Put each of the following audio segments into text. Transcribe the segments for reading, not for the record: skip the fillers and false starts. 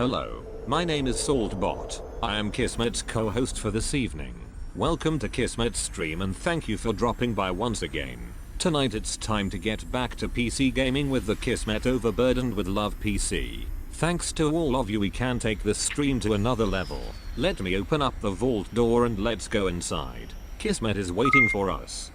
Hello, my name is Saltbot. I am Kismet's co-host for this evening. Welcome to Kismet's stream and thank you for dropping by once again. Tonight it's time to get back to PC gaming with the Kismet Overburdened with Love PC. Thanks to all of you, we can take this stream to another level. Let me open up the vault door and let's go inside. Kismet is waiting for us.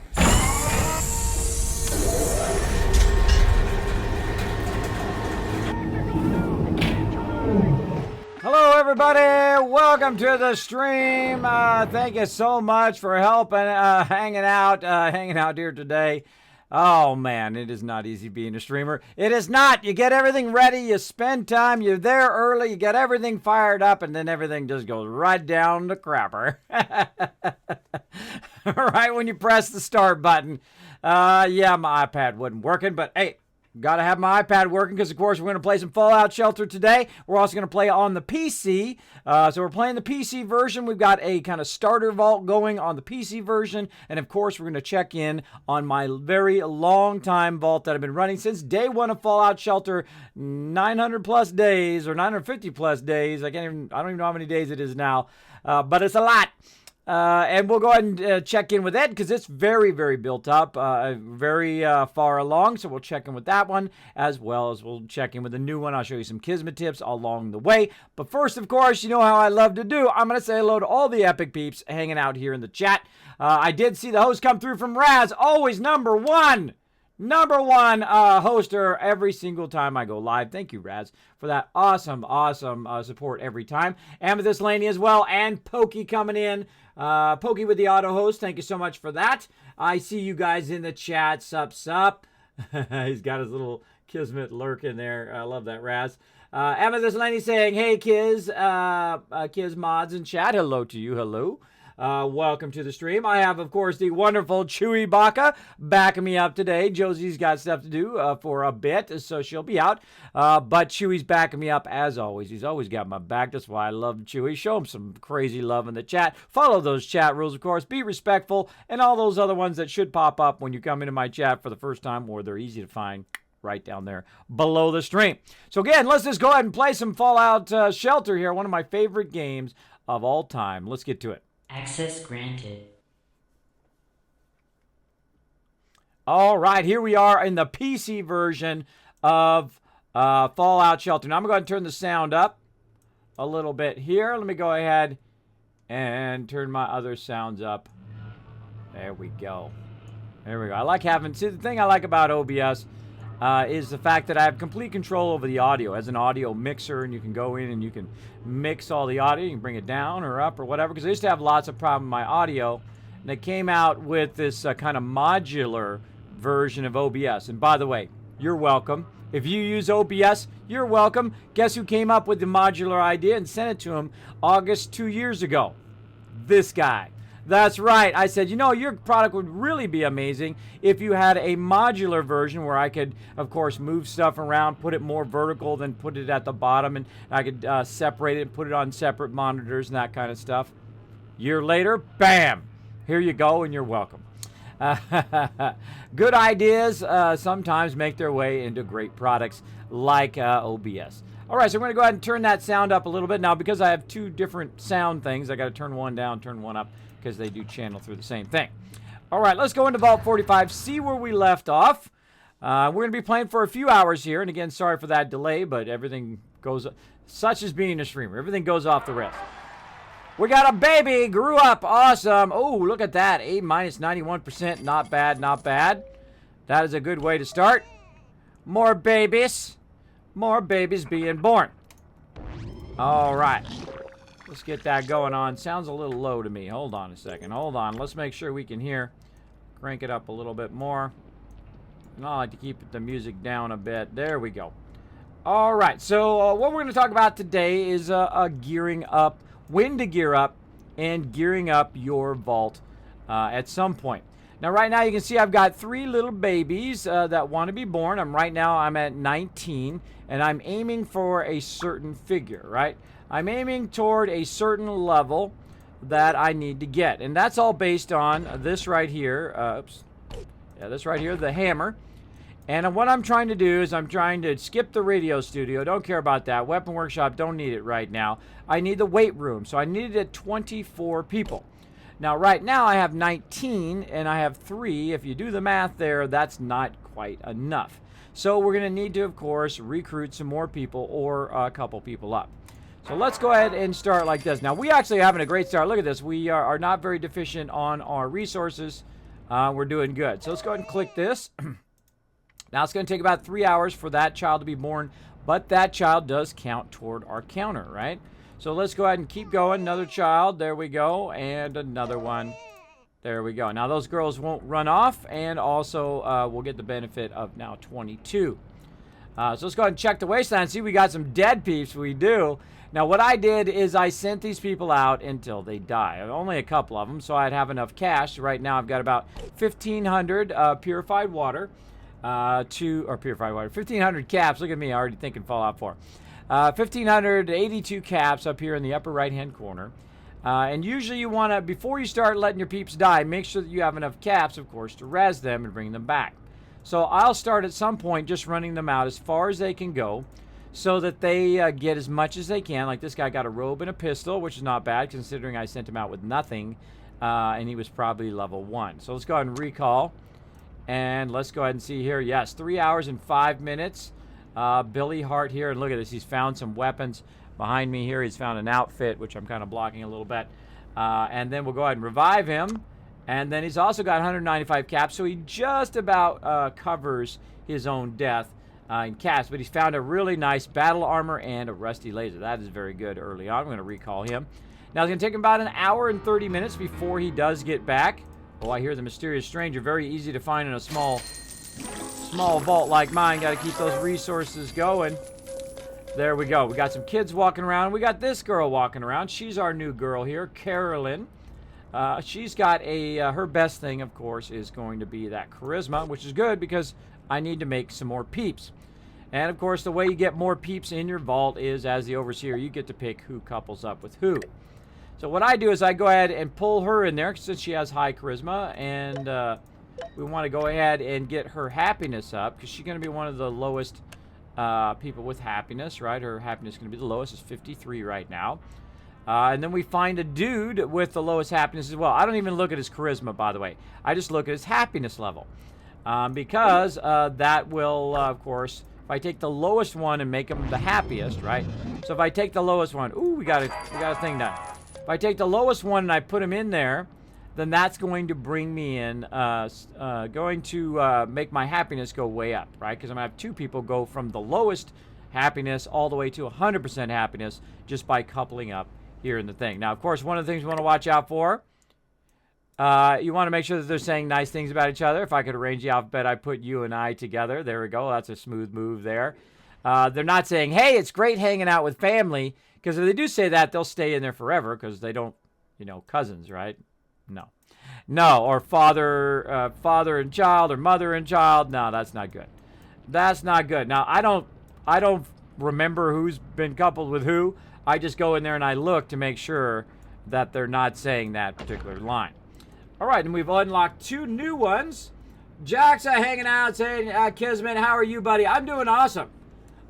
Hello everybody, welcome to the stream. Thank you so much for helping, hanging out here today. Oh man, it is not easy being a streamer. It is not. You get everything ready, you spend time, you're there early, you get everything fired up, and then everything just goes right down the crapper. Right when you press the start button. Yeah, my iPad wasn't working, but hey, gotta have my iPad working because, of course, we're going to play some Fallout Shelter today. We're also going to play on the PC. So we're playing the PC version. We've got a kind of starter vault going on the PC version. And, of course, we're going to check in on my very long time vault that I've been running since day one of Fallout Shelter. 900 plus days or 950 plus days. I don't even know how many days it is now. But it's a lot. And we'll go ahead and check in with it because it's very, very built up, very far along. So we'll check in with that one as well as we'll check in with the new one. I'll show you some Kismet tips along the way. But first, of course, you know how I love to do. I'm going to say hello to all the epic peeps hanging out here in the chat. I did see the host come through from Raz, always number one hoster every single time I go live. Thank you, Raz, for that awesome support every time. Amethyst Laney as well, and Pokey coming in. Pokey with the auto host, thank you so much for that. I see you guys in the chat. Sup. He's got his little Kismet lurk in there. I love that, Raz. Amethyst Laney saying, hey, Kiz mods in chat. Hello to you. Hello. Welcome to the stream. I have, of course, the wonderful Chewy Baka backing me up today. Josie's got stuff to do for a bit, so she'll be out. But Chewy's backing me up as always. He's always got my back. That's why I love Chewy. Show him some crazy love in the chat. Follow those chat rules, of course. Be respectful, and all those other ones that should pop up when you come into my chat for the first time, or they're easy to find right down there below the stream. So again, let's just go ahead and play some Fallout Shelter here. One of my favorite games of all time. Let's get to it. Access granted. All right, here we are in the PC version of Fallout Shelter. Now I'm going to turn the sound up a little bit here. Let me go ahead and turn my other sounds up. There we go. There we go. I like having, see, the thing I like about OBS is the fact that I have complete control over the audio as an audio mixer, and you can go in and you can mix all the audio. You can bring it down or up or whatever, because I used to have lots of problem with my audio, and they came out with this kind of modular version of OBS. And by the way, you're welcome. If you use OBS, you're welcome. Guess who came up with the modular idea and sent it to him August 2 years ago? This guy. That's right. I said, you know, your product would really be amazing if you had a modular version where I could, of course, move stuff around, put it more vertical, then put it at the bottom, and I could separate it and put it on separate monitors and that kind of stuff. Year later, bam! Here you go, and you're welcome. Good ideas sometimes make their way into great products like OBS. All right, so we're going to go ahead and turn that sound up a little bit. Now, because I have two different sound things, I got to turn one down, turn one up, because they do channel through the same thing. All right, let's go into Vault 45, see where we left off. We're going to be playing for a few hours here, and again, sorry for that delay, but everything goes, such as being a streamer, everything goes off the rails. We got a baby, grew up, awesome. Oh, look at that, A minus 91%, not bad, not bad. That is a good way to start. More babies being born. All right. Let's get that going on. Sounds a little low to me. Hold on a second. Hold on. Let's make sure we can hear. Crank it up a little bit more. And I like to keep the music down a bit. There we go. All right. So what we're going to talk about today is gearing up, when to gear up, and gearing up your vault at some point. Now, right now, you can see I've got 3 little babies that want to be born. I'm at 19, and I'm aiming for a certain figure, right? I'm aiming toward a certain level that I need to get. And that's all based on this right here. This right here, the hammer. And what I'm trying to do is I'm trying to skip the radio studio. Don't care about that. Weapon Workshop, don't need it right now. I need the weight room. So I needed it 24 people. Now, right now I have 19 and I have 3. If you do the math there, that's not quite enough. So we're going to need to, of course, recruit some more people or a couple people up. So let's go ahead and start like this. Now, we actually are having a great start. Look at this. We are not very deficient on our resources. We're doing good. So let's go ahead and click this. Now, it's going to take about 3 hours for that child to be born, but that child does count toward our counter, right? So let's go ahead and keep going. Another child. There we go. And another one. There we go. Now, those girls won't run off, and also we'll get the benefit of now 22. So let's go ahead and check the wasteland. See, we got some dead peeps. We do. Now, what I did is I sent these people out until they die. Only a couple of them, so I'd have enough cash. Right now, I've got about 1,500 purified water. Purified water. 1,500 caps. Look at me, already thinking Fallout 4. 1,582 caps up here in the upper right-hand corner. And usually you want to, before you start letting your peeps die, make sure that you have enough caps, of course, to res them and bring them back. So I'll start at some point just running them out as far as they can go so that they get as much as they can. Like this guy got a robe and a pistol, which is not bad considering I sent him out with nothing. And he was probably level 1. So let's go ahead and recall. And let's go ahead and see here. Yes, 3 hours and 5 minutes. Billy Hart here. And look at this. He's found some weapons. Behind me here, he's found an outfit, which I'm kind of blocking a little bit. And then we'll go ahead and revive him. And then he's also got 195 caps. So he just about covers his own death in caps. But he's found a really nice battle armor and a rusty laser. That is very good early on. I'm going to recall him. Now, it's going to take him about an hour and 30 minutes before he does get back. Oh, I hear the mysterious stranger. Very easy to find in a small vault like mine. Got to keep those resources going. There we go. We got some kids walking around. We got this girl walking around. She's our new girl here, Carolyn. She's got her best thing, of course, is going to be that charisma, which is good because I need to make some more peeps. And, of course, the way you get more peeps in your vault is, as the overseer, you get to pick who couples up with who. So what I do is I go ahead and pull her in there since she has high charisma, and we want to go ahead and get her happiness up because she's going to be one of the lowest people with happiness, right? Her happiness is going to be the lowest. It's 53 right now. And then we find a dude with the lowest happiness as well. I don't even look at his charisma, by the way. I just look at his happiness level because that will, of course, if I take the lowest one and make him the happiest, right? So if I take the lowest one, ooh, we got a thing done. If I take the lowest one and I put him in there, then that's going to bring me in, going to make my happiness go way up, right? Because I'm going to have 2 people go from the lowest happiness all the way to 100% happiness just by coupling up here in the thing. Now, of course, one of the things you want to watch out for, you want to make sure that they're saying nice things about each other. If I could arrange the alphabet, I'd put you and I together. There we go. That's a smooth move there. They're not saying, hey, it's great hanging out with family. Because if they do say that, they'll stay in there forever because they don't, cousins, right? No, or father and child, or mother and child. No, that's not good. That's not good. Now, I don't remember who's been coupled with who. I just go in there and I look to make sure that they're not saying that particular line. All right, and we've unlocked 2 new ones. Jack's hanging out saying, Kismet, how are you, buddy? I'm doing awesome.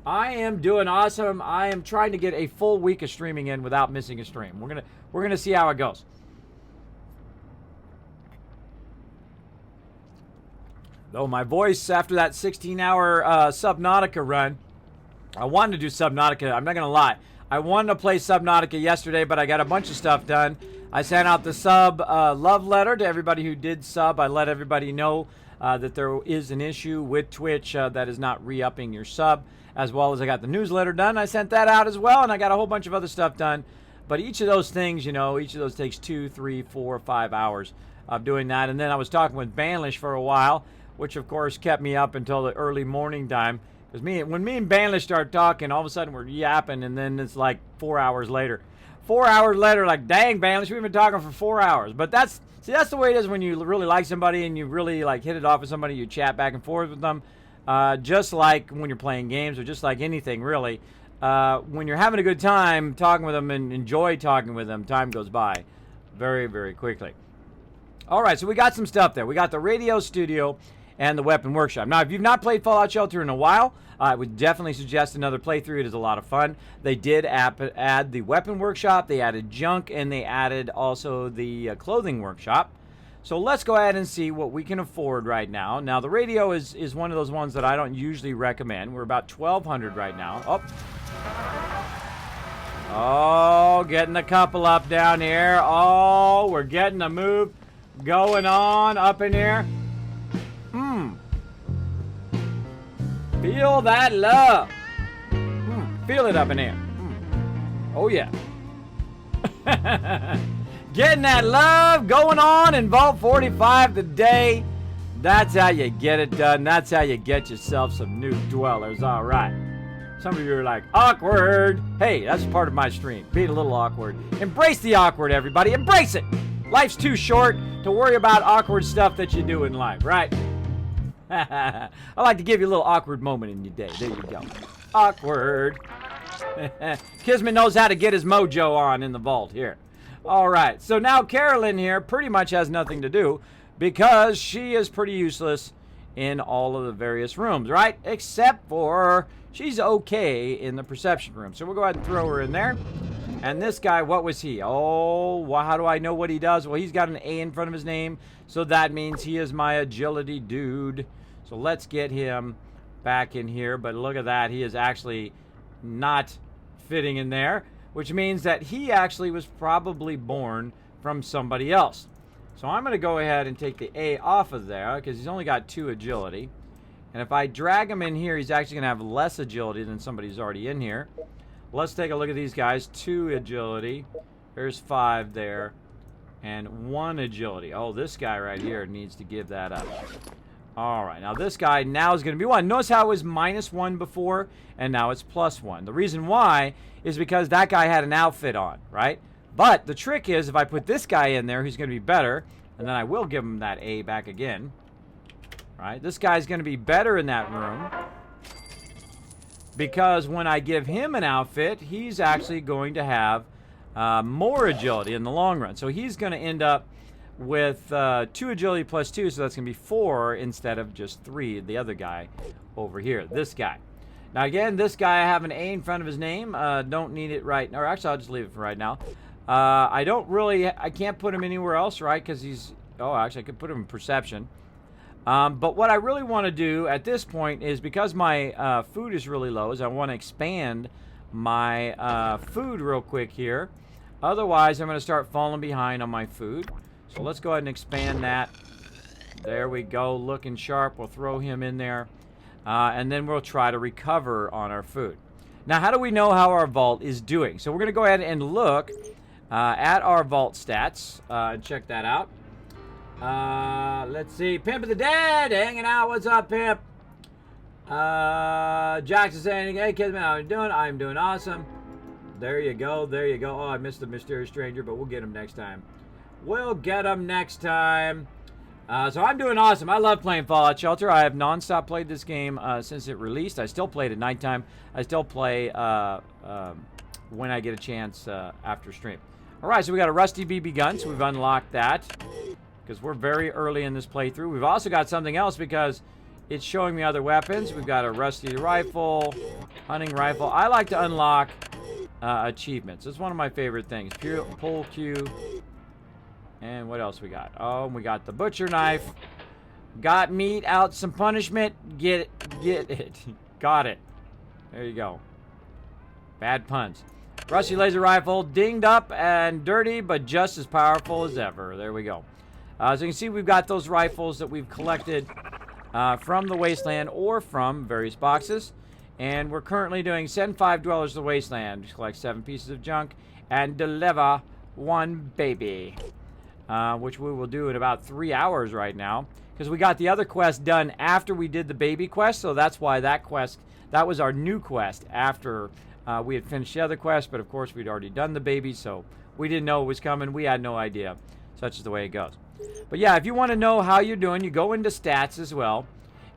I am doing awesome. I am trying to get a full week of streaming in without missing a stream. We're gonna see how it goes. Though my voice after that 16-hour Subnautica run, I wanted to do Subnautica. I'm not gonna lie. I wanted to play Subnautica yesterday, but I got a bunch of stuff done. I sent out the sub love letter to everybody who did sub. I let everybody know that there is an issue with Twitch that is not re-upping your sub. As well as I got the newsletter done. I sent that out as well, and I got a whole bunch of other stuff done. But each of those things, each of those takes 2, 3, 4, 5 hours of doing that. And then I was talking with Banlish for a while, which of course kept me up until the early morning time. Because when me and Banlish start talking, all of a sudden we're yapping, and then it's like 4 hours later. 4 hours later, like, dang, Banlish, we've been talking for 4 hours. But that's the way it is when you really like somebody and you really like hit it off with somebody, you chat back and forth with them. Just like when you're playing games or just like anything, really. When you're having a good time talking with them and enjoy talking with them, time goes by very, very quickly. All right, so we got some stuff there. We got the radio studio, and the Weapon Workshop. Now, if you've not played Fallout Shelter in a while, I would definitely suggest another playthrough. It is a lot of fun. They did add the Weapon Workshop, they added junk, and they added also the Clothing Workshop. So let's go ahead and see what we can afford right now. Now, the radio is one of those ones that I don't usually recommend. We're about 1,200 right now. Oh, getting a couple up down here. Oh, we're getting a move going on up in here. Feel that love. Feel it up in here. Oh, yeah. Getting that love going on in Vault 45 today. That's how you get it done. That's how you get yourself some new dwellers. All right. Some of you are like, awkward. Hey, that's part of my stream. Being a little awkward. Embrace the awkward, everybody. Embrace it. Life's too short to worry about awkward stuff that you do in life, right? I like to give you a little awkward moment in your day. There you go. Awkward. Kismet knows how to get his mojo on in the vault here. All right, so now Carolyn here pretty much has nothing to do because she is pretty useless in all of the various rooms, right? Except for she's okay in the perception room. So we'll go ahead and throw her in there. And this guy, what was he? Oh, well, how do I know what he does? Well, he's got an A in front of his name, so that means he is my agility dude. So let's get him back in here. But look at that, he is actually not fitting in there, which means that he actually was probably born from somebody else. So I'm going to go ahead and take the A off of there because he's only got 2 agility. And if I drag him in here, he's actually going to have less agility than somebody who's already in here. Let's take a look at these guys. 2 agility. There's 5 there. And 1 agility. Oh, this guy right here needs to give that up. All right, now this guy now is going to be 1. Notice how it was -1 before, and now it's +1. The reason why is because that guy had an outfit on, right? But the trick is if I put this guy in there, he's going to be better, and then I will give him that A back again. Right? This guy's going to be better in that room because when I give him an outfit, he's actually going to have more agility in the long run. So he's going to end up with 2 agility plus 2, so that's going to be 4 instead of just 3, the other guy over here, this guy. Now again, this guy, I have an A in front of his name. Don't need it right, or actually I'll just leave it for right now. I can't put him anywhere else, right, because he's, oh, actually I could put him in perception. But what I really want to do at this point is, because my food is really low, is I want to expand my food real quick here. Otherwise, I'm going to start falling behind on my food. So let's go ahead and expand that. There we go, looking sharp. We'll throw him in there. And then we'll try to recover on our food. Now, how do we know how our vault is doing? So we're going to go ahead and look at our vault stats and check that out. Let's see. Pimp of the Dead hanging out. What's up, Pimp? Jackson saying, hey, Kismet, how are you doing? I'm doing awesome. There you go. There you go. Oh, I missed the mysterious stranger, but we'll get him next time. We'll get him next time. So I'm doing awesome. I love playing Fallout Shelter. I have nonstop played this game since it released. I still play it at nighttime. I still play when I get a chance after stream. All right, so we got a rusty BB gun, so we've unlocked that because we're very early in this playthrough. We've also got something else because it's showing me other weapons. We've got a rusty rifle, hunting rifle. I like to unlock achievements. It's one of my favorite things. Pull Q. And what else we got? Oh, we got the butcher knife. Got meat out some punishment. Get it. Get it. Got it. There you go. Bad puns. Rusty laser rifle. Dinged up and dirty, but just as powerful as ever. There we go. So you can see we've got those rifles that we've collected from the Wasteland or from various boxes. And we're currently doing send 5 dwellers to the Wasteland. Just collect 7 pieces of junk and deliver 1 baby. Which we will do in about 3 hours right now. Because we got the other quest done after we did the baby quest. So that's why that quest, that was our new quest after we had finished the other quest. But of course we'd already done the baby. So we didn't know it was coming. We had no idea. Such is the way it goes. But yeah, if you want to know how you're doing, you go into stats as well.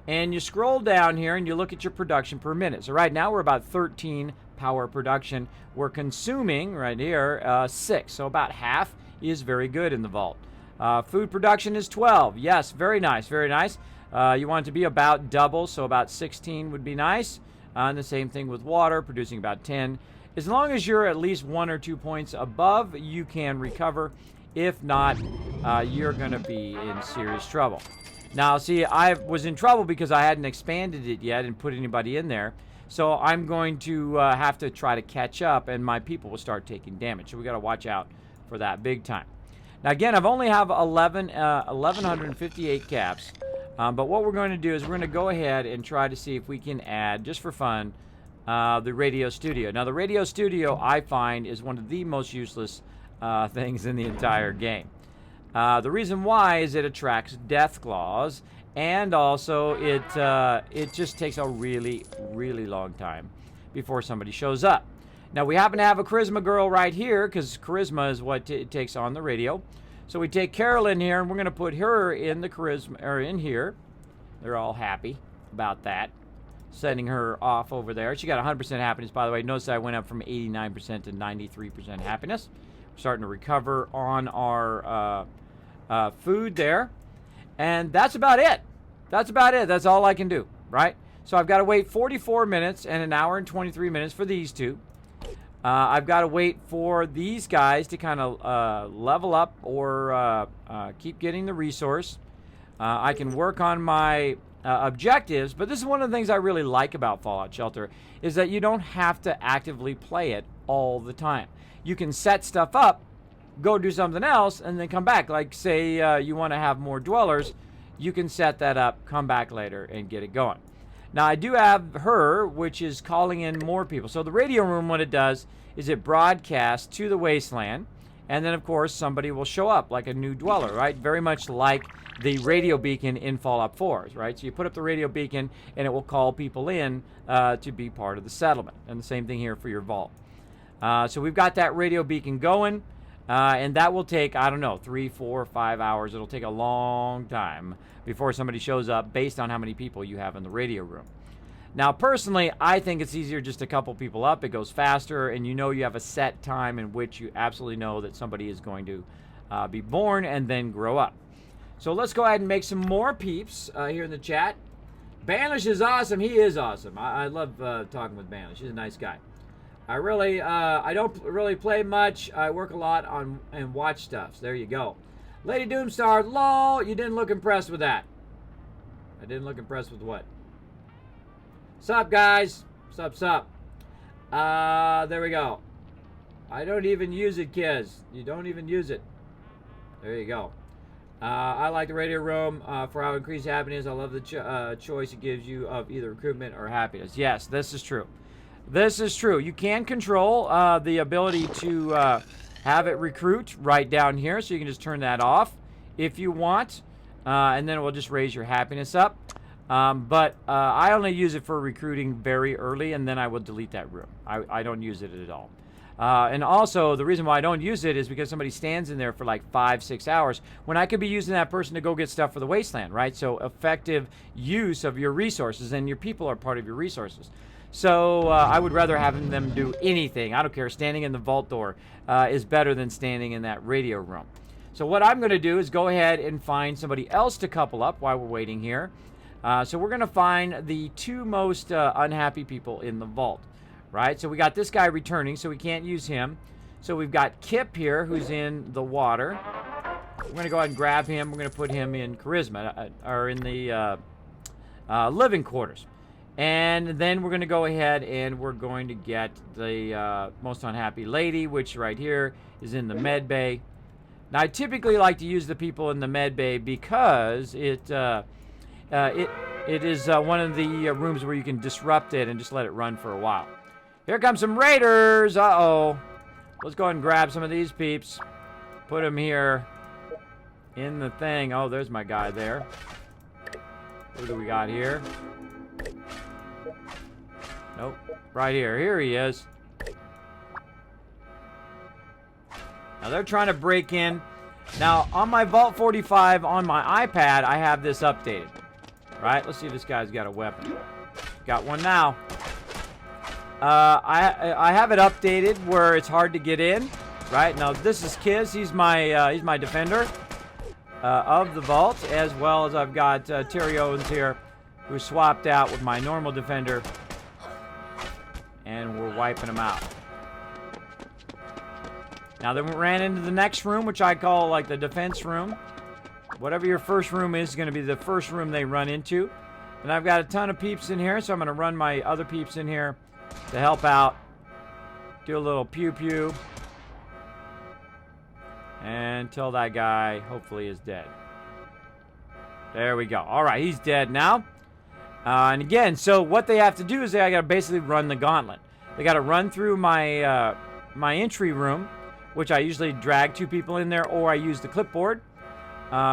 And you scroll down here and you look at your production per minute. So right now we're about 13 power production. We're consuming right here 6. So about half is very good in the vault. Food production is 12. Yes, very nice, very nice. You want it to be about double, so about 16 would be nice. And the same thing with water, producing about 10. As long as you're at least 1 or 2 points above, you can recover. If not, you're going to be in serious trouble. Now, see, I was in trouble because I hadn't expanded it yet and put anybody in there. So I'm going to have to try to catch up, and my people will start taking damage. So we got to watch out for that big time. Now, again, I've only have 1,158 caps. But what we're going to do is we're going to go ahead and try to see if we can add, just for fun, the radio studio. Now, the radio studio, I find, is one of the most useless things in the entire game. The reason why is it attracts death claws, and also it just takes a really, really long time before somebody shows up. Now, we happen to have a charisma girl right here, because charisma is what it takes on the radio. So we take Carolyn here, and we're going to put her in the charisma, or in here. They're all happy about that. Sending her off over there. She got 100% happiness, by the way. Notice I went up from 89% to 93% happiness. We're starting to recover on our food there. And that's about it. That's about it. That's all I can do, right? So I've got to wait 44 minutes and an hour and 23 minutes for these two. I've got to wait for these guys to kind of level up or keep getting the resource. I can work on my objectives, but this is one of the things I really like about Fallout Shelter, is that you don't have to actively play it all the time. You can set stuff up, go do something else, and then come back. Like, say you want to have more dwellers, you can set that up, come back later, and get it going. Now, I do have her, which is calling in more people. So the radio room, what it does is it broadcasts to the wasteland, and then, of course, somebody will show up, like a new dweller, right? Very much like the radio beacon in Fallout 4, right? So you put up the radio beacon, and it will call people in to be part of the settlement. And the same thing here for your vault. So we've got that radio beacon going, and that will take, I don't know, 3, 4, 5 hours. It'll take a long time before somebody shows up based on how many people you have in the radio room. Now, personally, I think it's easier just a couple people up. It goes faster, and you know you have a set time in which you absolutely know that somebody is going to be born and then grow up. So let's go ahead and make some more peeps here in the chat. Banish is awesome. He is awesome. I love talking with Banish. He's a nice guy. I don't really play much. I work a lot on and watch stuff. So there you go. Lady Doomstar, lol, you didn't look impressed with that. I didn't look impressed with what? Sup, guys? Sup? There we go. I don't even use it, kids. You don't even use it. There you go. I like the radio room for how increased happiness. I love the choice it gives you of either recruitment or happiness. Yes, this is true. This is true. You can control the ability to have it recruit right down here, so you can just turn that off if you want, and then it will just raise your happiness up. But I only use it for recruiting very early, and then I will delete that room. I don't use it at all. And also, the reason why I don't use it is because somebody stands in there for like 5-6 hours when I could be using that person to go get stuff for the wasteland, right? So effective use of your resources, and your people are part of your resources. So I would rather have them do anything. I don't care. Standing in the vault door is better than standing in that radio room. So what I'm going to do is go ahead and find somebody else to couple up while we're waiting here. So we're going to find the two most unhappy people in the vault, right? So we got this guy returning, so we can't use him. So we've got Kip here, who's in the water. We're going to go ahead and grab him. We're going to put him in charisma, or in the living quarters. And then we're going to go ahead and we're going to get the most unhappy lady, which right here is in the med bay. Now, I typically like to use the people in the med bay because it is one of the rooms where you can disrupt it and just let it run for a while. Here come some raiders. Uh-oh. Let's go ahead and grab some of these peeps. Put them here in the thing. Oh, there's my guy there. What do we got here? Nope. Right here. Here he is. Now, they're trying to break in. Now, on my Vault 45 on my iPad, I have this updated. Right? Let's see if this guy's got a weapon. Got one now. I have it updated where it's hard to get in. Right? Now, this is Kiz. He's my defender. of the vault, as well as I've got Terry Owens here, who swapped out with my normal defender, and we're wiping them out. Now then we ran into the next room, which I call like the defense room. Whatever your first room is going to be the first room they run into. And I've got a ton of peeps in here, so I'm going to run my other peeps in here to help out. Do a little pew-pew. Until that guy hopefully is dead. There we go. All right, he's dead now. And again, so what they have to do is they got to basically run the gauntlet. They got to run through my my entry room, which I usually drag 2 people in there, or I use the clipboard,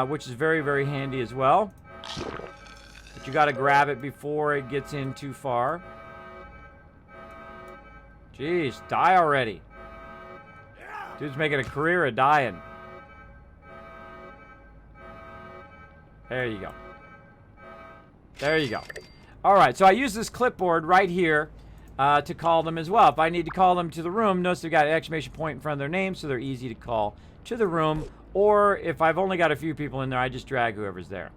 which is very, very handy as well. But you got to grab it before it gets in too far. Jeez, die already. Dude's making a career of dying. There you go. There you go. All right, so I use this clipboard right here to call them as well. If I need to call them to the room, notice they've got an exclamation point in front of their name, so they're easy to call to the room. Or if I've only got a few people in there, I just drag whoever's there.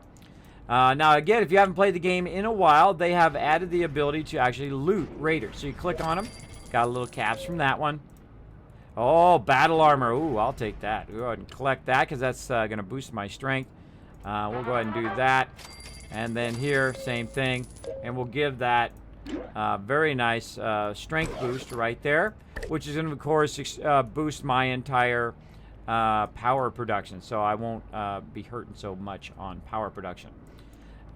Now, again, if you haven't played the game in a while, they have added the ability to actually loot raiders. So you click on them. Got a little caps from that one. Oh, battle armor. Ooh, I'll take that. We'll go ahead and collect that because that's going to boost my strength. We'll go ahead and do that. And then here, same thing. And we'll give that very nice strength boost right there, which is going to, of course, boost my entire power production. So I won't be hurting so much on power production.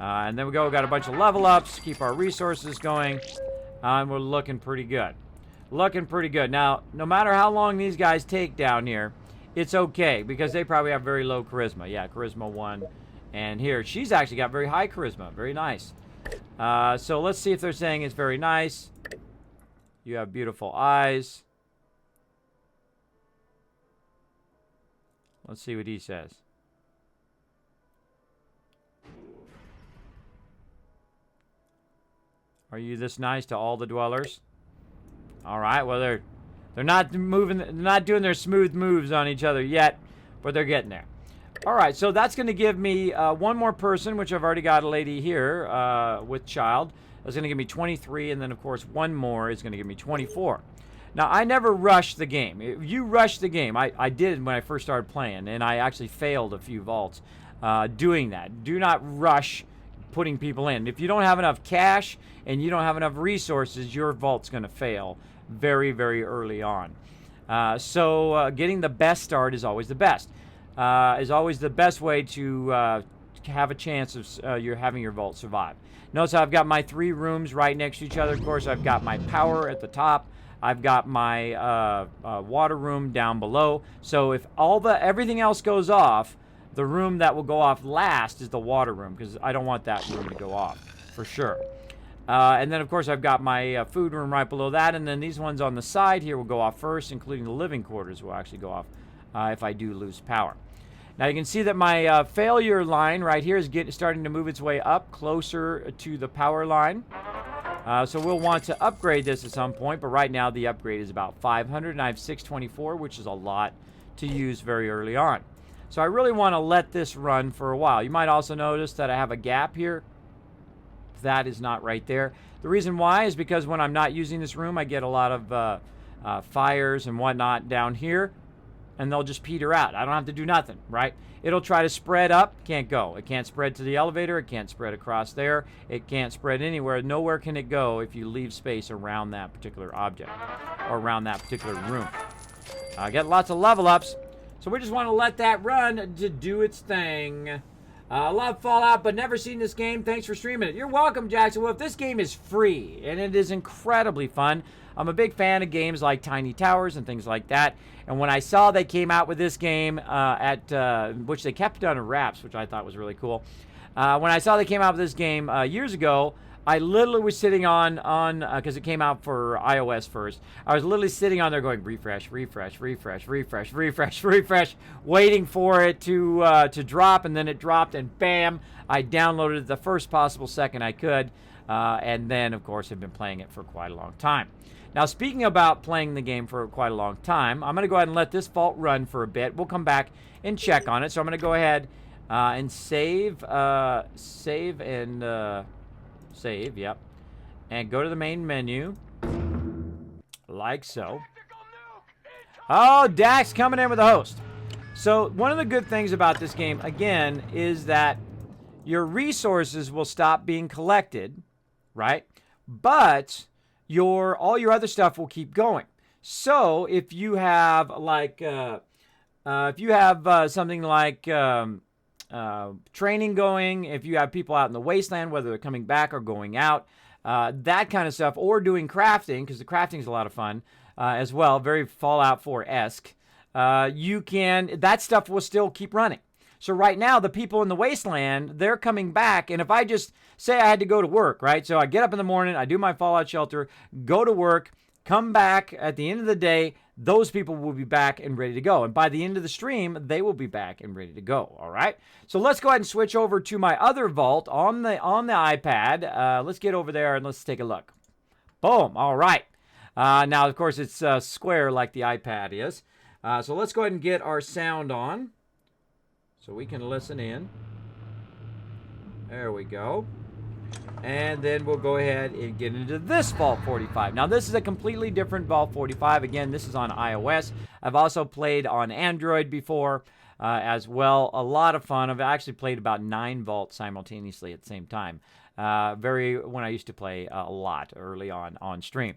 And then we got a bunch of level ups, keep our resources going. And we're looking pretty good. Looking pretty good. Now, no matter how long these guys take down here, it's okay because they probably have very low charisma. Yeah, charisma 1. And here, she's actually got very high charisma. Very nice. So let's see if they're saying it's very nice. You have beautiful eyes. Let's see what he says. Are you this nice to all the dwellers? All right. Well, they're not moving. They're not doing their smooth moves on each other yet, but they're getting there. All right. So that's going to give me one more person, which I've already got a lady here with child. That's going to give me 23, and then of course one more is going to give me 24. Now I never rush the game. If you rush the game, I did when I first started playing, and I actually failed a few vaults doing that. Do not rush putting people in. If you don't have enough cash and you don't have enough resources, your vault's going to fail very, very early on. So getting the best start is always the best. Is always the best way to have a chance of you're having your vault survive. Notice I've got my 3 rooms right next to each other. Of course, I've got my power at the top. I've got my water room down below. So if everything else goes off, the room that will go off last is the water room because I don't want that room to go off for sure. And then, of course, I've got my food room right below that. And then these ones on the side here will go off first, including the living quarters will actually go off if I do lose power. Now, you can see that my failure line right here is starting to move its way up closer to the power line. So we'll want to upgrade this at some point. But right now, the upgrade is about 500. And I have 624, which is a lot to use very early on. So I really want to let this run for a while. You might also notice that I have a gap here. That is not right there. The reason why is because when I'm not using this room, I get a lot of fires and whatnot down here, and they'll just peter out. I don't have to do nothing, right? It'll try to spread up, can't go. It can't spread to the elevator, it can't spread across there, it can't spread anywhere. Nowhere can it go if you leave space around that particular object or around that particular room. I get lots of level ups, so we just want to let that run to do its thing. Love Fallout, but never seen this game. Thanks for streaming it. You're welcome, Jackson. Well, if this game is free, and it is incredibly fun. I'm a big fan of games like Tiny Towers and things like that. And when I saw they came out with this game, which they kept on wraps, which I thought was really cool. When I saw they came out with this game years ago, I literally was sitting on because it came out for iOS first. I was literally sitting on there going refresh, refresh, refresh, refresh, refresh, refresh, waiting for it to drop, and then it dropped, and bam, I downloaded it the first possible second I could, and then of course I've been playing it for quite a long time. Now, speaking about playing the game for quite a long time, I'm going to go ahead and let this vault run for a bit. We'll come back and check on it. So I'm going to go ahead and save, save and save, yep. And go to the main menu, like so. Oh, Dax coming in with a host. So one of the good things about this game, again, is that your resources will stop being collected, right? But all your other stuff will keep going. So if you have like, something like training going, if you have people out in the wasteland, whether they're coming back or going out, that kind of stuff, or doing crafting, because the crafting is a lot of fun as well, very Fallout 4-esque. That stuff will still keep running. So right now, the people in the wasteland, they're coming back, and if I just say I had to go to work, right? So I get up in the morning, I do my Fallout shelter, go to work, come back at the end of the day, those people will be back and ready to go. And by the end of the stream, they will be back and ready to go, all right? So let's go ahead and switch over to my other vault on the iPad. Let's get over there and let's take a look. Boom, all right. Now, of course, it's square like the iPad is. So let's go ahead and get our sound on so we can listen in. There we go. And then we'll go ahead and get into this Vault 45. Now, this is a completely different Vault 45. Again, this is on iOS. I've also played on Android before as well. A lot of fun. I've actually played about 9 vaults simultaneously at the same time. When I used to play a lot early on stream.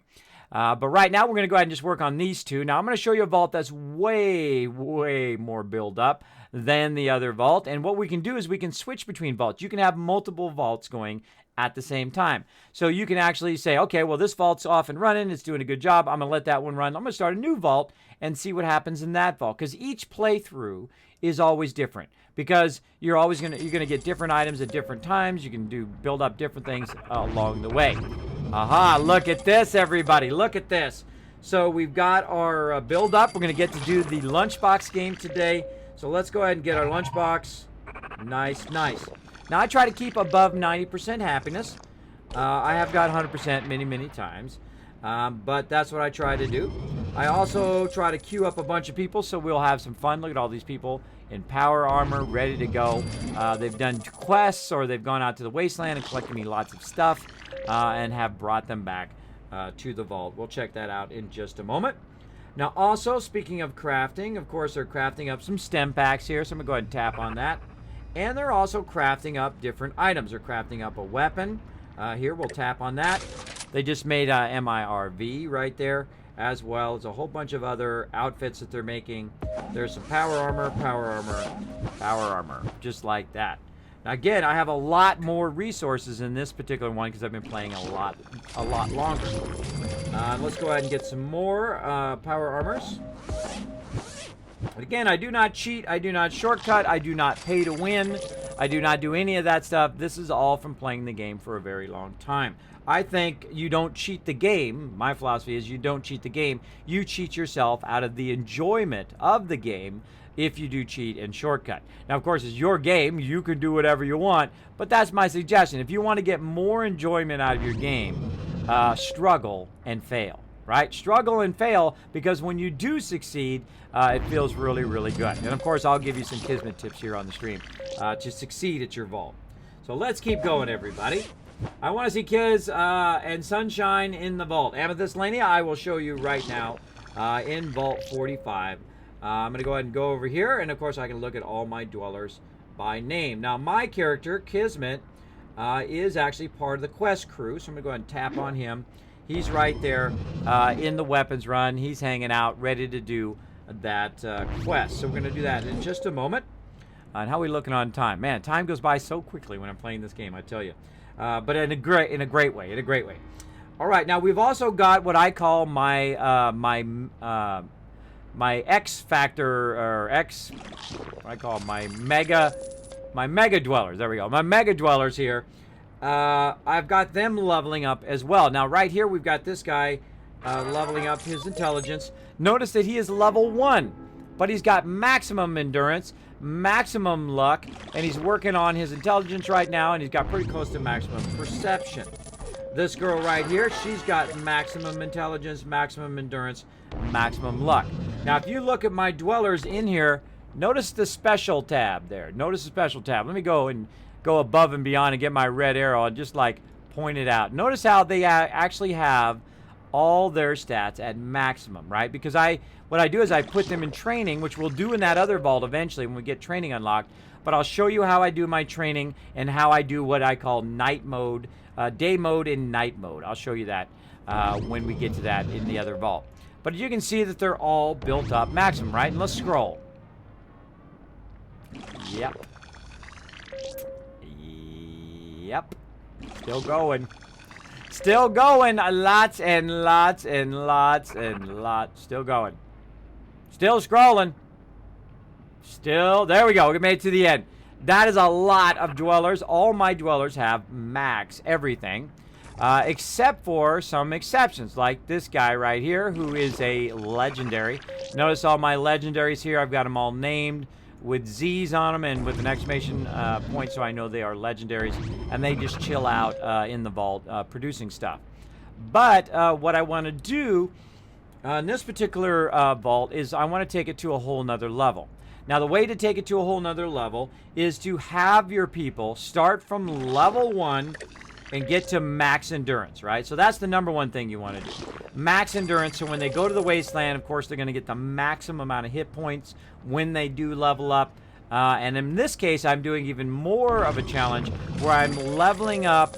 But right now, we're going to go ahead and just work on these two. Now, I'm going to show you a vault that's way, way more build up than the other vault. And what we can do is we can switch between vaults. You can have multiple vaults going at the same time. So you can actually say, okay, well, this vault's off and running. It's doing a good job. I'm going to let that one run. I'm going to start a new vault and see what happens in that vault. Because each playthrough is always different. Because you're going to get different items at different times. You can build up different things along the way. Aha, look at this, everybody. Look at this. So we've got our build up. We're going to get to do the lunchbox game today. So let's go ahead and get our lunchbox. Nice, nice. Now, I try to keep above 90% happiness. I have got 100% many, many times. But that's what I try to do. I also try to queue up a bunch of people so we'll have some fun. Look at all these people in power armor, ready to go. They've done quests or they've gone out to the wasteland and collected me lots of stuff and have brought them back to the vault. We'll check that out in just a moment. Now, also, speaking of crafting, of course, they're crafting up some stem packs here, so I'm going to go ahead and tap on that. And they're also crafting up different items. They're crafting up a weapon. Here, we'll tap on that. They just made a MIRV right there, as well as a whole bunch of other outfits that they're making. There's some power armor, just like that. Now, again, I have a lot more resources in this particular one because I've been playing a lot longer. Let's go ahead and get some more power armors. But again, I do not cheat, I do not shortcut, I do not pay to win, I do not do any of that stuff. This is all from playing the game for a very long time. I think you don't cheat the game. My philosophy is you don't cheat the game. You cheat yourself out of the enjoyment of the game if you do cheat and shortcut. Now, of course, it's your game. You can do whatever you want, but that's my suggestion. If you want to get more enjoyment out of your game, struggle and fail. Right? Struggle and fail, because when you do succeed, it feels really, really good. And of course, I'll give you some Kismet tips here on the stream to succeed at your vault. So let's keep going, everybody. I want to see Kiz and Sunshine in the vault. Amethyst Lania, I will show you right now in Vault 45. I'm going to go ahead and go over here, and of course, I can look at all my dwellers by name. Now, my character, Kismet, is actually part of the quest crew, so I'm going to go ahead and tap on him. He's right there in the weapons run. He's hanging out, ready to do that quest. So we're going to do that in just a moment. And how are we looking on time? Man, time goes by so quickly when I'm playing this game, I tell you. But in a great way. All right, now we've also got what I call my my X factor, or X. What I call my mega dwellers. There we go. My mega dwellers here. I've got them leveling up as well. Now, right here, we've got this guy leveling up his intelligence. Notice that he is level 1, but he's got maximum endurance, maximum luck, and he's working on his intelligence right now, and he's got pretty close to maximum perception. This girl right here, she's got maximum intelligence, maximum endurance, maximum luck. Now, if you look at my dwellers in here, Notice the special tab there. Notice the special tab. Let me go above and beyond and get my red arrow and just like point it out. Notice how they actually have all their stats at maximum, right? Because what I do is I put them in training, which we'll do in that other vault eventually when we get training unlocked. But I'll show you how I do my training and how I do what I call night mode, day mode and night mode. I'll show you that when we get to that in the other vault. But you can see that they're all built up maximum, right? And let's scroll. Yep. Yep. Still going. Still going. Lots and lots and lots and lots. Still going. Still scrolling. Still. There we go. We made it to the end. That is a lot of dwellers. All my dwellers have max everything. Except for some exceptions, like this guy right here, who is a legendary. Notice all my legendaries here. I've got them all named with Z's on them and with an exclamation point, so I know they are legendaries. And they just chill out in the vault producing stuff. But what I want to do in this particular vault is I want to take it to a whole nother level. Now, the way to take it to a whole nother level is to have your people start from level 1 and get to max endurance, right? So that's the number one thing you want to do. Max endurance, so when they go to the wasteland, of course, they're going to get the maximum amount of hit points when they do level up. And in this case, I'm doing even more of a challenge where I'm leveling up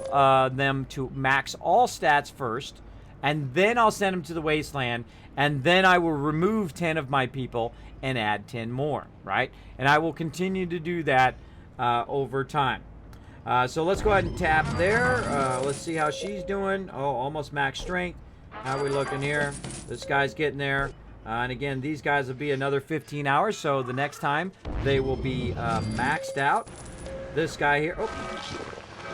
them to max all stats first, and then I'll send them to the wasteland, and then I will remove 10 of my people and add 10 more, right? And I will continue to do that over time. So let's go ahead and tap there. Let's see how she's doing. Oh, almost max strength. How are we looking here? This guy's getting there. And again, these guys will be another 15 hours. So the next time they will be maxed out. This guy here. Oh,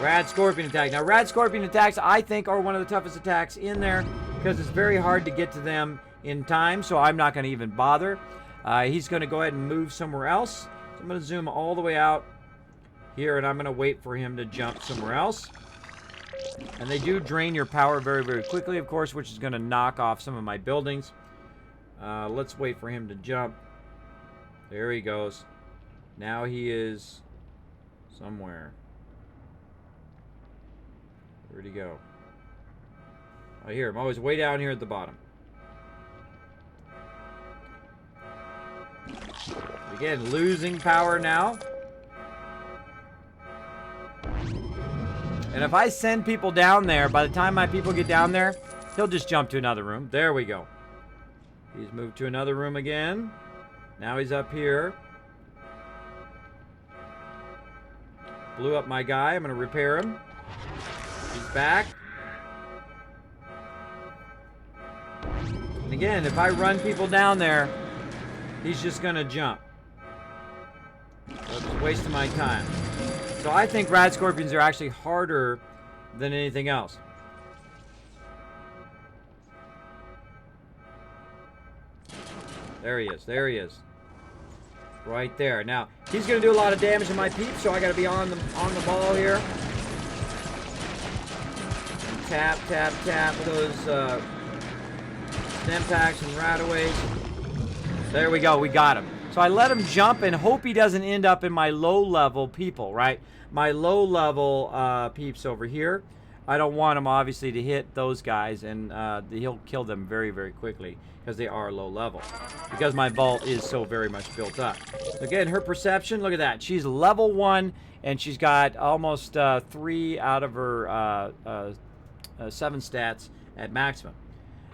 Rad Scorpion attack. Now, Rad Scorpion attacks, I think, are one of the toughest attacks in there because it's very hard to get to them in time. So I'm not going to even bother. He's going to go ahead and move somewhere else. So I'm going to zoom all the way out here, and I'm going to wait for him to jump somewhere else. And they do drain your power very, very quickly, of course, which is going to knock off some of my buildings. Let's wait for him to jump. There he goes. Now he is somewhere. Where'd he go? I hear him. Oh, he's way down here at the bottom. Again, losing power now. And if I send people down there, by the time my people get down there, he'll just jump to another room. There we go. He's moved to another room again. Now he's up here. Blew up my guy. I'm going to repair him. He's back. And again, if I run people down there, he's just going to jump. That's a waste of my time. So I think Rad Scorpions are actually harder than anything else. There he is. There he is. Right there. Now, he's going to do a lot of damage to my peeps, so I got to be on the ball here. And tap, tap, tap those stem packs and rataways. There we go. We got him. So I let him jump and hope he doesn't end up in my low-level people, right? My low-level peeps over here. I don't want him, obviously, to hit those guys, and he'll kill them very, very quickly because they are low-level. Because my vault is so very much built up. Again, her perception, look at that. She's level 1, and she's got almost 3 out of her 7 stats at maximum.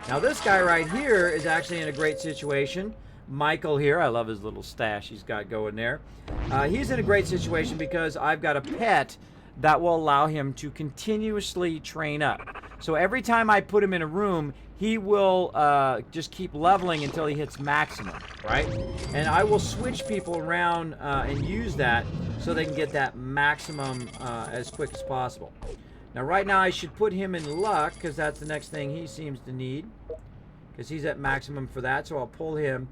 Now, this guy right here is actually in a great situation. Michael here, I love his little stash he's got going there. He's in a great situation because I've got a pet that will allow him to continuously train up. So every time I put him in a room, he will just keep leveling until he hits maximum, right? And I will switch people around and use that so they can get that maximum as quick as possible. Now right now I should put him in luck because that's the next thing he seems to need. Because he's at maximum for that, so I'll pull him,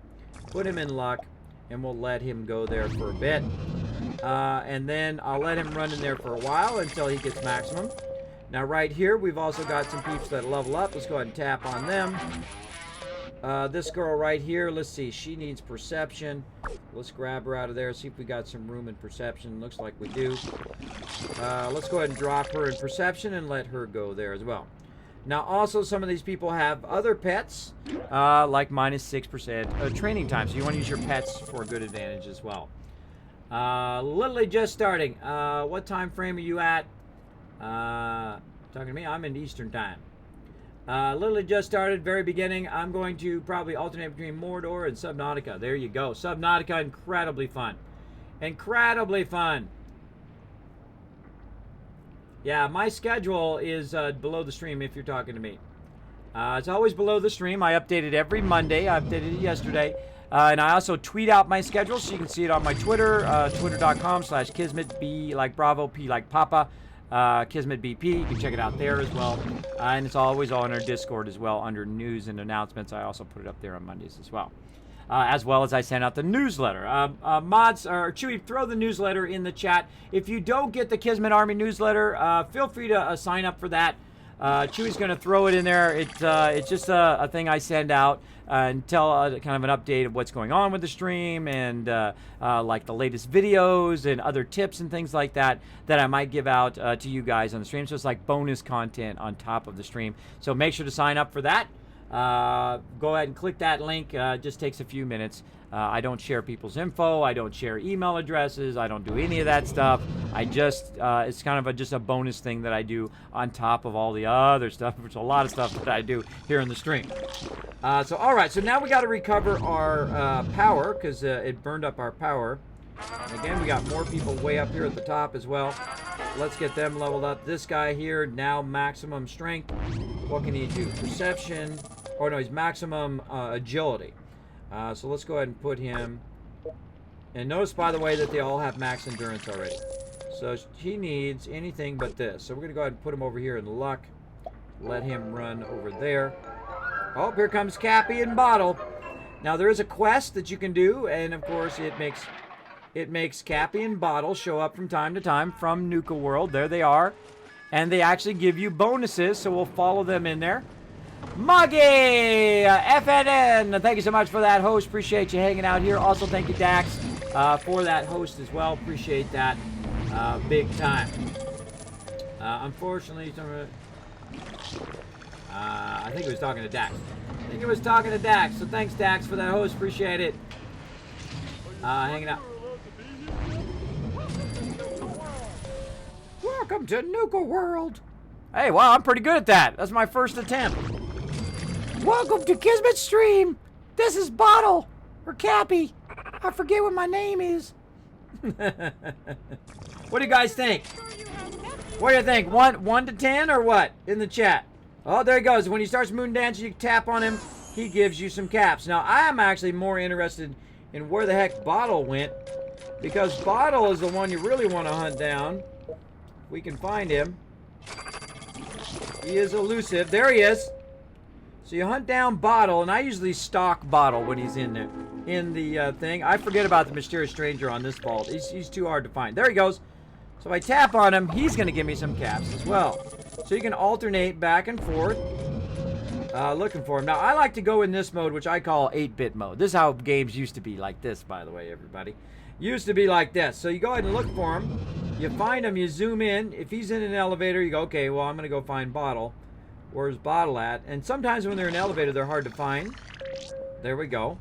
put him in luck, and we'll let him go there for a bit. And then I'll let him run in there for a while until he gets maximum. Now right here, we've also got some peeps that level up. Let's go ahead and tap on them. This girl right here, let's see, she needs perception. Let's grab her out of there, see if we got some room in perception. Looks like we do. Let's go ahead and drop her in perception and let her go there as well. Now, also, some of these people have other pets, like -6% training time. So you want to use your pets for a good advantage as well. Literally just starting. What time frame are you at? Talking to me? I'm in Eastern time. Literally just started, very beginning. I'm going to probably alternate between Mordor and Subnautica. There you go. Subnautica, incredibly fun. Incredibly fun. Yeah, my schedule is below the stream if you're talking to me. It's always below the stream. I update it every Monday. I updated it yesterday. And I also tweet out my schedule so you can see it on my Twitter, twitter.com/Kismet, B like Bravo, P like Papa, Kismet BP. You can check it out there as well. And it's always on our Discord as well under news and announcements. I also put it up there on Mondays as well. As well as I send out the newsletter. Mods, or Chewy, throw the newsletter in the chat. If you don't get the Kismet Army newsletter, feel free to sign up for that. Chewy's going to throw it in there. It's just a thing I send out and tell kind of an update of what's going on with the stream and like the latest videos and other tips and things like that that I might give out to you guys on the stream. So it's like bonus content on top of the stream. So make sure to sign up for that. Go ahead and click that link. It just takes a few minutes. I don't share people's info. I don't share email addresses. I don't do any of that stuff. I just, it's kind of just a bonus thing that I do on top of all the other stuff, which is a lot of stuff that I do here in the stream. So, all right. So now we got to recover our power because it burned up our power. And again, we got more people way up here at the top as well. Let's get them leveled up. This guy here, now maximum strength. What can he do? Perception. Oh, no, he's maximum agility. So let's go ahead and put him. And notice, by the way, that they all have max endurance already. So he needs anything but this. So we're going to go ahead and put him over here in luck. Let him run over there. Oh, here comes Cappy and Bottle. Now, there is a quest that you can do. And, of course, it makes Cappy and Bottle show up from time to time from Nuka World. There they are. And they actually give you bonuses. So we'll follow them in there. Muggy FNN, thank you so much for that host. Appreciate you hanging out here. Also, thank you, Dax, for that host as well. Appreciate that big time. Unfortunately, I think he was talking to Dax. So thanks, Dax, for that host. Appreciate it. Hanging out. Welcome to Nuka World. Hey, wow, I'm pretty good at that. That's my first attempt. Welcome to Kismet Stream. This is Bottle or Cappy. I forget what my name is. What do you guys think? What do you think? 1 to 10 or what? In the chat. Oh, there he goes. When he starts moon dancing, you tap on him. He gives you some caps. Now, I am actually more interested in where the heck Bottle went, because Bottle is the one you really want to hunt down. We can find him. He is elusive. There he is. So you hunt down Bottle, and I usually stalk Bottle when he's in the thing. I forget about the mysterious stranger on this vault. He's too hard to find. There he goes. So if I tap on him, he's going to give me some caps as well. So you can alternate back and forth looking for him. Now, I like to go in this mode, which I call 8-bit mode. This is how games used to be, like this, by the way, everybody. Used to be like this. So you go ahead and look for him. You find him, you zoom in. If he's in an elevator, you go, okay, well, I'm going to go find Bottle. Where's Bottle at? And sometimes when they're in an elevator, they're hard to find. There we go.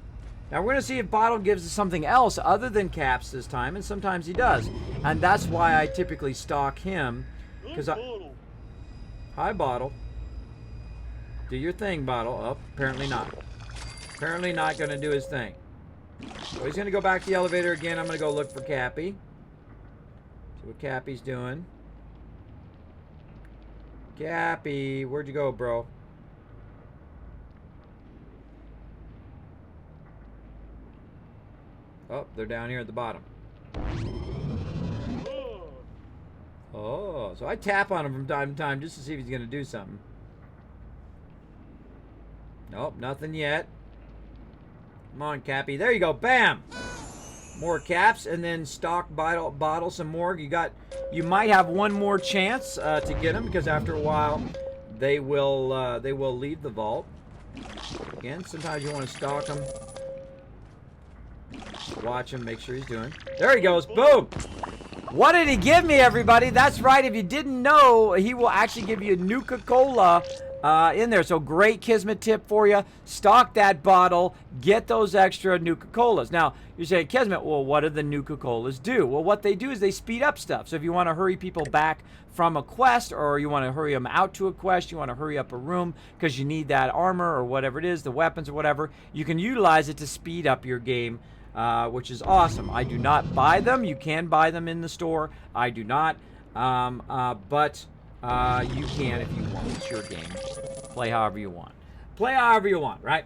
Now, we're going to see if Bottle gives us something else other than caps this time, and sometimes he does. And that's why I typically stalk him. Hi, Bottle. Do your thing, Bottle. Oh, apparently not. Apparently not going to do his thing. So he's going to go back to the elevator again. I'm going to go look for Cappy. See what Cappy's doing. Cappy, where'd you go, bro? Oh, they're down here at the bottom. Oh, so I tap on him from time to time just to see if he's going to do something. Nope, nothing yet. Come on, Cappy. There you go. Bam! More caps, and then stock bottle some more. You might have one more chance to get them, because after a while they will leave the vault. Again, sometimes you want to stalk him. Watch him, make sure he's doing. There he goes. Boom! What did he give me, everybody? That's right. If you didn't know, he will actually give you Nuka-Cola in there. So great Kismet tip for you. Stock that bottle. Get those extra Nuka-Colas. Now, you're saying, Kismet, well, what do the Nuka-Colas do? Well, what they do is they speed up stuff. So if you want to hurry people back from a quest, or you want to hurry them out to a quest, you want to hurry up a room because you need that armor or whatever it is, the weapons or whatever, you can utilize it to speed up your game. Which is awesome. I do not buy them. You can buy them in the store. I do not. But you can if you want. It's your game. Play however you want. Play however you want, right?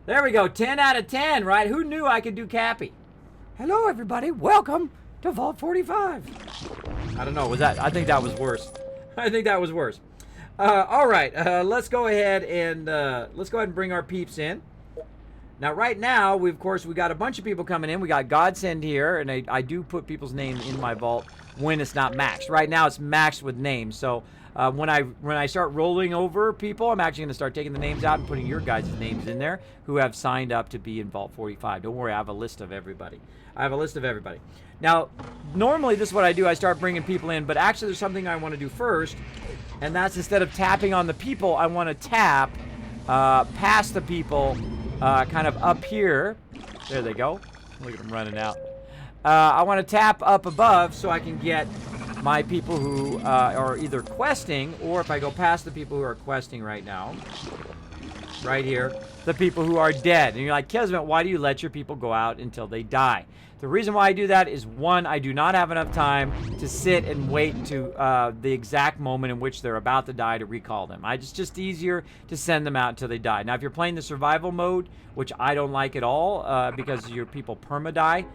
There we go. 10 out of 10, right? Who knew I could do Cappy? Hello, everybody. Welcome to Vault 45. I don't know. Was that? I think that was worse. I think that was worse. All right. Let's go ahead and bring our peeps in. Now, right now, we got a bunch of people coming in. We got Godsend here, and I do put people's names in my vault when it's not maxed. Right now, it's maxed with names. So when I start rolling over people, I'm actually going to start taking the names out and putting your guys' names in there who have signed up to be in Vault 45. Don't worry, I have a list of everybody. Now, normally, this is what I do. I start bringing people in, but actually, there's something I want to do first, and that's instead of tapping on the people, I want to tap past the people. Kind of up here. There they go. Look at them running out. I want to tap up above so I can get my people who are either questing, or if I go past the people who are questing right now, right here, the people who are dead. And you're like, Kismet, why do you let your people go out until they die? The reason why I do that is, one, I do not have enough time to sit and wait to the exact moment in which they're about to die to recall them. It's just easier to send them out until they die. Now, if you're playing the survival mode, which I don't like at all because your people perma-die,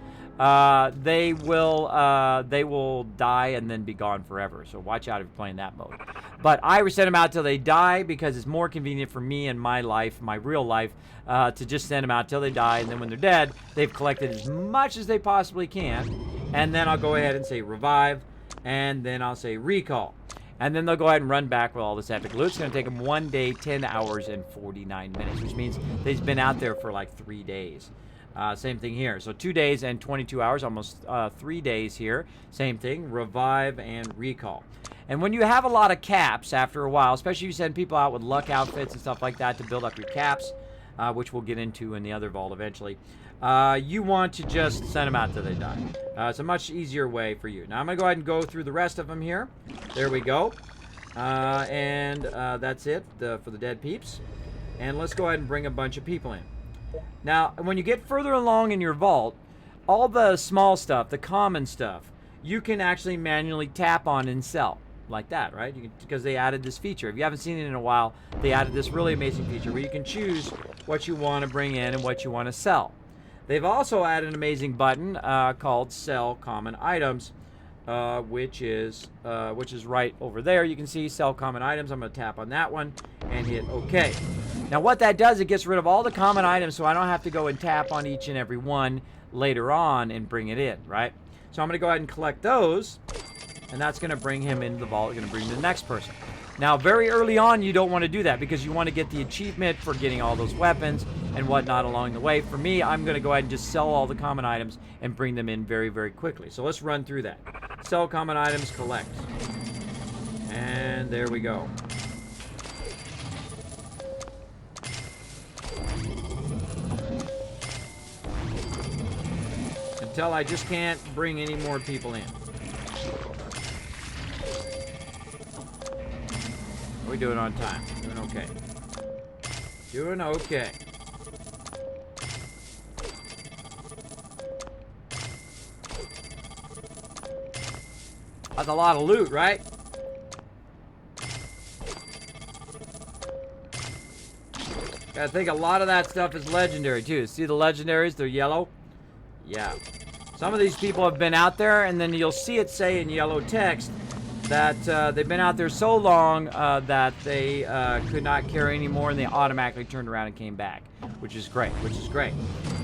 they will die and then be gone forever. So watch out if you're playing that mode. But I send them out till they die because it's more convenient for me in my life, my real life, to just send them out till they die. And then when they're dead, they've collected as much as they possibly can. And then I'll go ahead and say revive. And then I'll say recall. And then they'll go ahead and run back with all this epic loot. It's going to take them 1 day, 10 hours, and 49 minutes, which means they've been out there for like 3 days. Same thing here. So 2 days and 22 hours, almost 3 days here. Same thing, revive and recall. And when you have a lot of caps after a while, especially if you send people out with luck outfits and stuff like that to build up your caps, which we'll get into in the other vault eventually, you want to just send them out till they die. It's a much easier way for you. Now I'm going to go ahead and go through the rest of them here. There we go. And that's it for the dead peeps. And let's go ahead and bring a bunch of people in. Now, when you get further along in your vault, all the small stuff, the common stuff, you can actually manually tap on and sell. Like that, right? Because they added this feature. If you haven't seen it in a while, they added this really amazing feature where you can choose what you want to bring in and what you want to sell. They've also added an amazing button called Sell Common Items, which is right over there. You can see Sell Common Items. I'm going to tap on that one and hit OK. Now what that does, it gets rid of all the common items, so I don't have to go and tap on each and every one later on and bring it in, right? So I'm going to go ahead and collect those, and that's going to bring him into the vault. Going to bring the next person. Now, very early on, you don't want to do that because you want to get the achievement for getting all those weapons and whatnot along the way. For me, I'm going to go ahead and just sell all the common items and bring them in very, very quickly. So let's run through that. Sell common items, collect. And there we go. Until I just can't bring any more people in. Are we doing on time? Doing okay. Doing okay. That's a lot of loot, right? I think a lot of that stuff is legendary too. See the legendaries? They're yellow. Yeah. Some of these people have been out there, and then you'll see it say in yellow text that they've been out there so long that they could not carry anymore, and they automatically turned around and came back, which is great,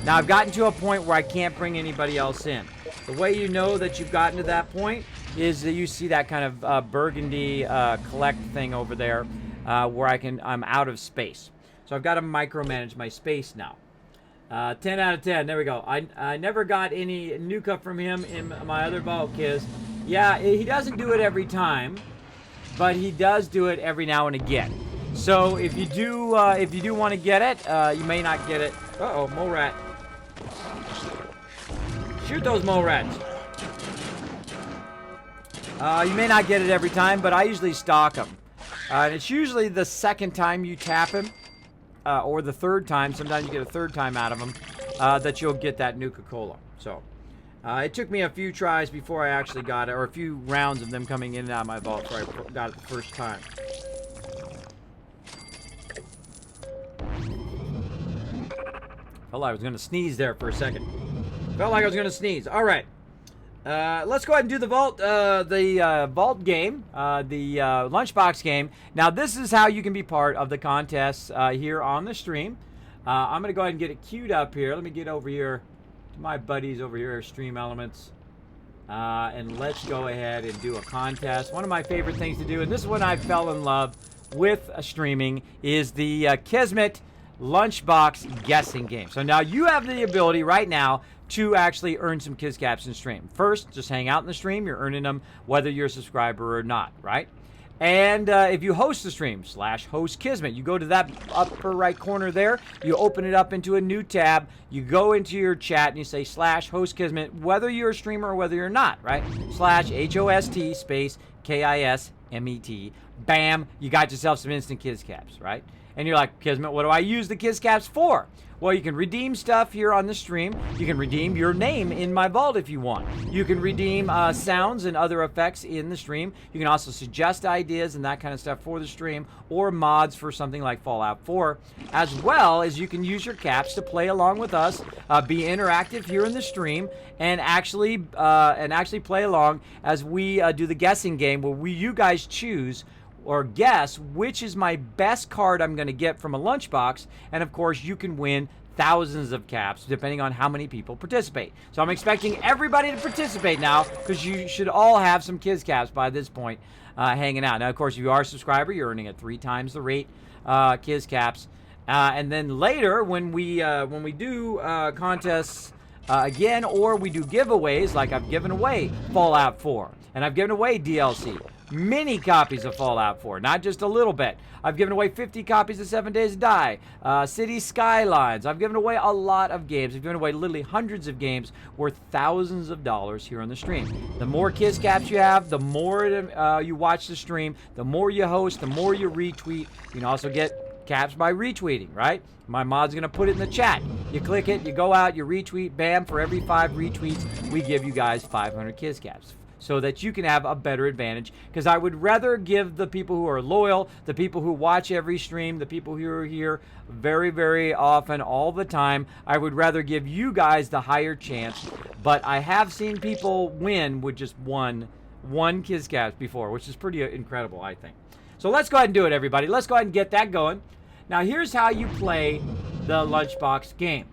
Now, I've gotten to a point where I can't bring anybody else in. The way you know that you've gotten to that point is that you see that kind of burgundy collect thing over there where I'm out of space. So So I've got to micromanage my space now. 10 out of 10. There we go. I never got any Nuka from him in my other vault, Kiz. Yeah, he doesn't do it every time, but he does do it every now and again. So if you do want to get it, you may not get it. Uh-oh, mole rat. Shoot those mole rats. You may not get it every time, but I usually stock them. And it's usually the second time you tap him, or the third time. Sometimes you get a third time out of him, that you'll get that Nuka-Cola. So it took me a few tries before I actually got it, or a few rounds of them coming in and out of my vault before I got it the first time. Felt like I was going to sneeze there for a second. Felt like I was going to sneeze. All right. Let's go ahead and do the vault game, the lunchbox game. Now, this is how you can be part of the contest here on the stream. I'm going to go ahead and get it queued up here. Let me get over here to my buddies over here, Stream Elements. And let's go ahead and do a contest. One of my favorite things to do, and this is when I fell in love with streaming, is the Kismet lunchbox guessing game. So now you have the ability right now to actually earn some Kiz Caps in stream. First, just hang out in the stream. You're earning them whether you're a subscriber or not, right? And if you host the stream, /host Kismet, you go to that upper right corner there, you open it up into a new tab, you go into your chat and you say /host Kismet, whether you're a streamer or whether you're not, right? /HOST space KISMET. Bam, you got yourself some instant Kiz Caps, right? And you're like, Kismet, what do I use the Kiz Caps for? Well, you can redeem stuff here on the stream. You can redeem your name in my vault if you want. You can redeem sounds and other effects in the stream. You can also suggest ideas and that kind of stuff for the stream, or mods for something like Fallout 4, as well as you can use your caps to play along with us, be interactive here in the stream, and actually play along as we do the guessing game where you guys choose or guess which is my best card I'm going to get from a lunchbox, and of course you can win thousands of caps depending on how many people participate. So I'm expecting everybody to participate now, because you should all have some Kiz Caps by this point hanging out. Now, of course, if you are a subscriber, you're earning at 3 times the rate Kiz Caps. And then later, when we do contests again, or we do giveaways, like I've given away Fallout 4, and I've given away DLC. Many copies of Fallout 4, not just a little bit. I've given away 50 copies of 7 Days to Die, City Skylines. I've given away a lot of games. I've given away literally hundreds of games worth thousands of dollars here on the stream. The more Kiz Caps you have, the more you watch the stream, the more you host, the more you retweet. You can also get caps by retweeting, right? My mod's going to put it in the chat. You click it, you go out, you retweet, bam, for every 5 retweets, we give you guys 500 Kiz Caps, so that you can have a better advantage. Because I would rather give the people who are loyal, the people who watch every stream, the people who are here very, very often, all the time, I would rather give you guys the higher chance. But I have seen people win with just one Kiz Caps before, which is pretty incredible, I think. So let's go ahead and do it, everybody. Let's go ahead and get that going. Now, here's how you play the lunchbox game.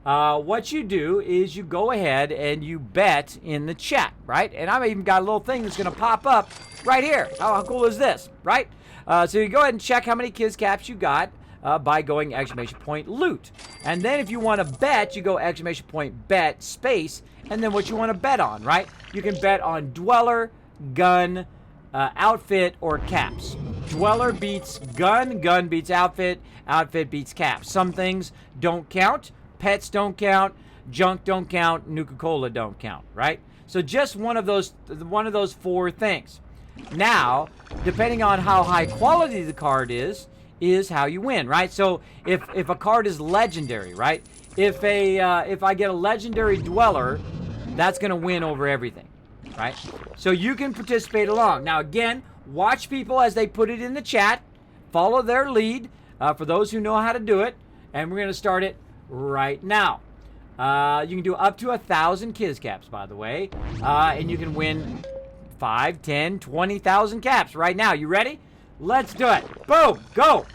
What you do is you go ahead and you bet in the chat, right? And I've even got a little thing that's going to pop up right here. How cool is this, right? So you go ahead and check how many Kiz Caps you got by going !loot. And then if you want to bet, you go !bet space, and then what you want to bet on, right? You can bet on Dweller, Gun, Outfit, or Caps. Dweller beats Gun, Gun beats Outfit, Outfit beats Caps. Some things don't count. Pets don't count, junk don't count, Nuka-Cola don't count, right? So just one of those 4 things. Now, depending on how high quality the card is how you win, right? So if a card is legendary, right? If I get a legendary Dweller, that's going to win over everything, right? So you can participate along. Now again, watch people as they put it in the chat. Follow their lead for those who know how to do it, and we're going to start it right now. You can do up to 1,000 Kiz Caps, by the way, and you can win 5, 10, 20,000 caps right now. You ready? Let's do it. Boom, go.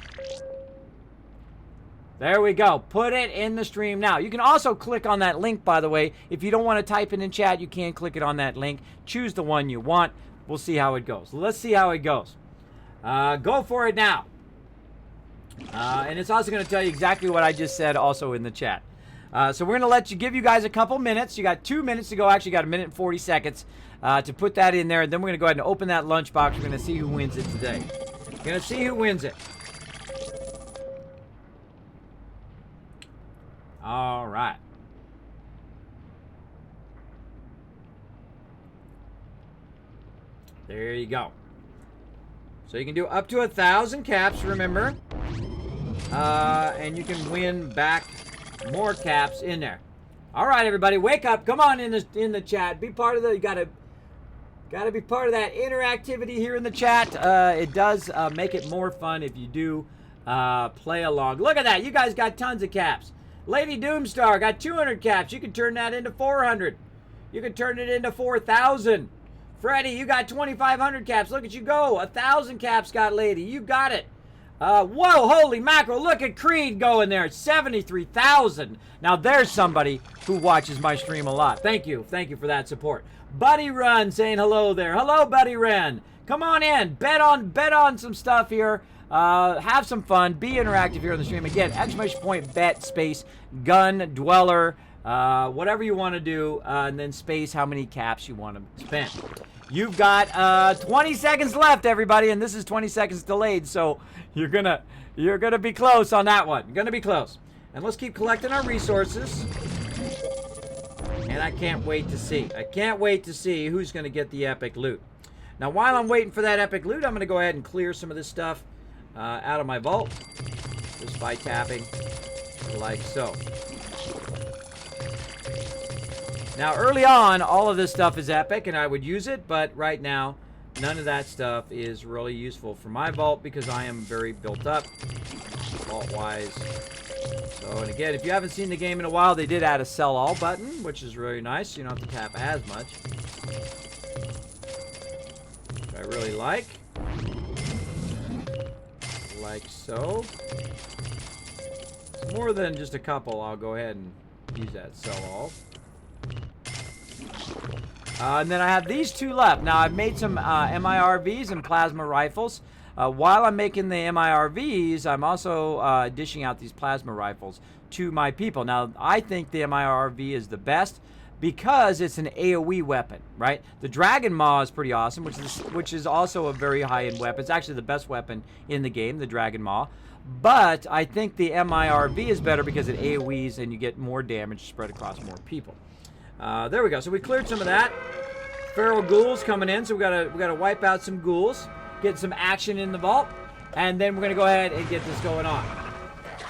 There we go. Put it in the stream now. You can also click on that link, by the way. If you don't want to type it in chat, you can click it on that link. Choose the one you want. We'll see how it goes. Let's see how it goes. Go for it now. And it's also going to tell you exactly what I just said also in the chat. So we're going to give you guys a couple minutes. You got 2 minutes to go. Actually, got 1 minute and 40 seconds to put that in there. And then we're going to go ahead and open that lunchbox. We're going to see who wins it today. We're going to see who wins it. All right. There you go. So you can do up to 1,000 caps, remember. And you can win back more caps in there. All right, everybody, wake up. Come on in the chat. Be part of the. You gotta be part of that interactivity here in the chat. It does make it more fun if you do play along. Look at that. You guys got tons of caps. Lady Doomstar got 200 caps. You can turn that into 400. You can turn it into 4,000. Freddie, you got 2,500 caps. Look at you go. 1,000 caps got Lady. You got it. Whoa, holy mackerel. Look at Creed going there. 73,000. Now there's somebody who watches my stream a lot. Thank you. Thank you for that support. Buddy Run saying hello there. Hello, Buddy Wren. Come on in. Bet on some stuff here. Have some fun. Be interactive here on the stream. Again, exclamation point, bet, space, gun, dweller, whatever you want to do, and then space how many caps you want to spend. You've got 20 seconds left, everybody, and this is 20 seconds delayed, so you're gonna be close on that one. You're gonna be close. And let's keep collecting our resources. And I can't wait to see. I can't wait to see who's gonna get the epic loot. Now, while I'm waiting for that epic loot, I'm gonna go ahead and clear some of this stuff out of my vault just by tapping like so. Now, early on, all of this stuff is epic, and I would use it, but right now, none of that stuff is really useful for my vault because I am very built up, vault-wise. So, and again, if you haven't seen the game in a while, they did add a sell all button, which is really nice. You don't have to tap as much, which I really like. Like so. It's more than just a couple. I'll go ahead and use that sell all. And then I have these two left. Now, I've made some MIRVs and plasma rifles. While I'm making the MIRVs, I'm also dishing out these plasma rifles to my people. Now, I think the MIRV is the best because it's an AoE weapon, right? The Dragon Maw is pretty awesome, which is also a very high-end weapon. It's actually the best weapon in the game, the Dragon Maw. But I think the MIRV is better because it AoEs and you get more damage spread across more people. There we go. So we cleared some of that. Feral ghouls coming in, so we gotta wipe out some ghouls, get some action in the vault, and then we're gonna go ahead and get this going on.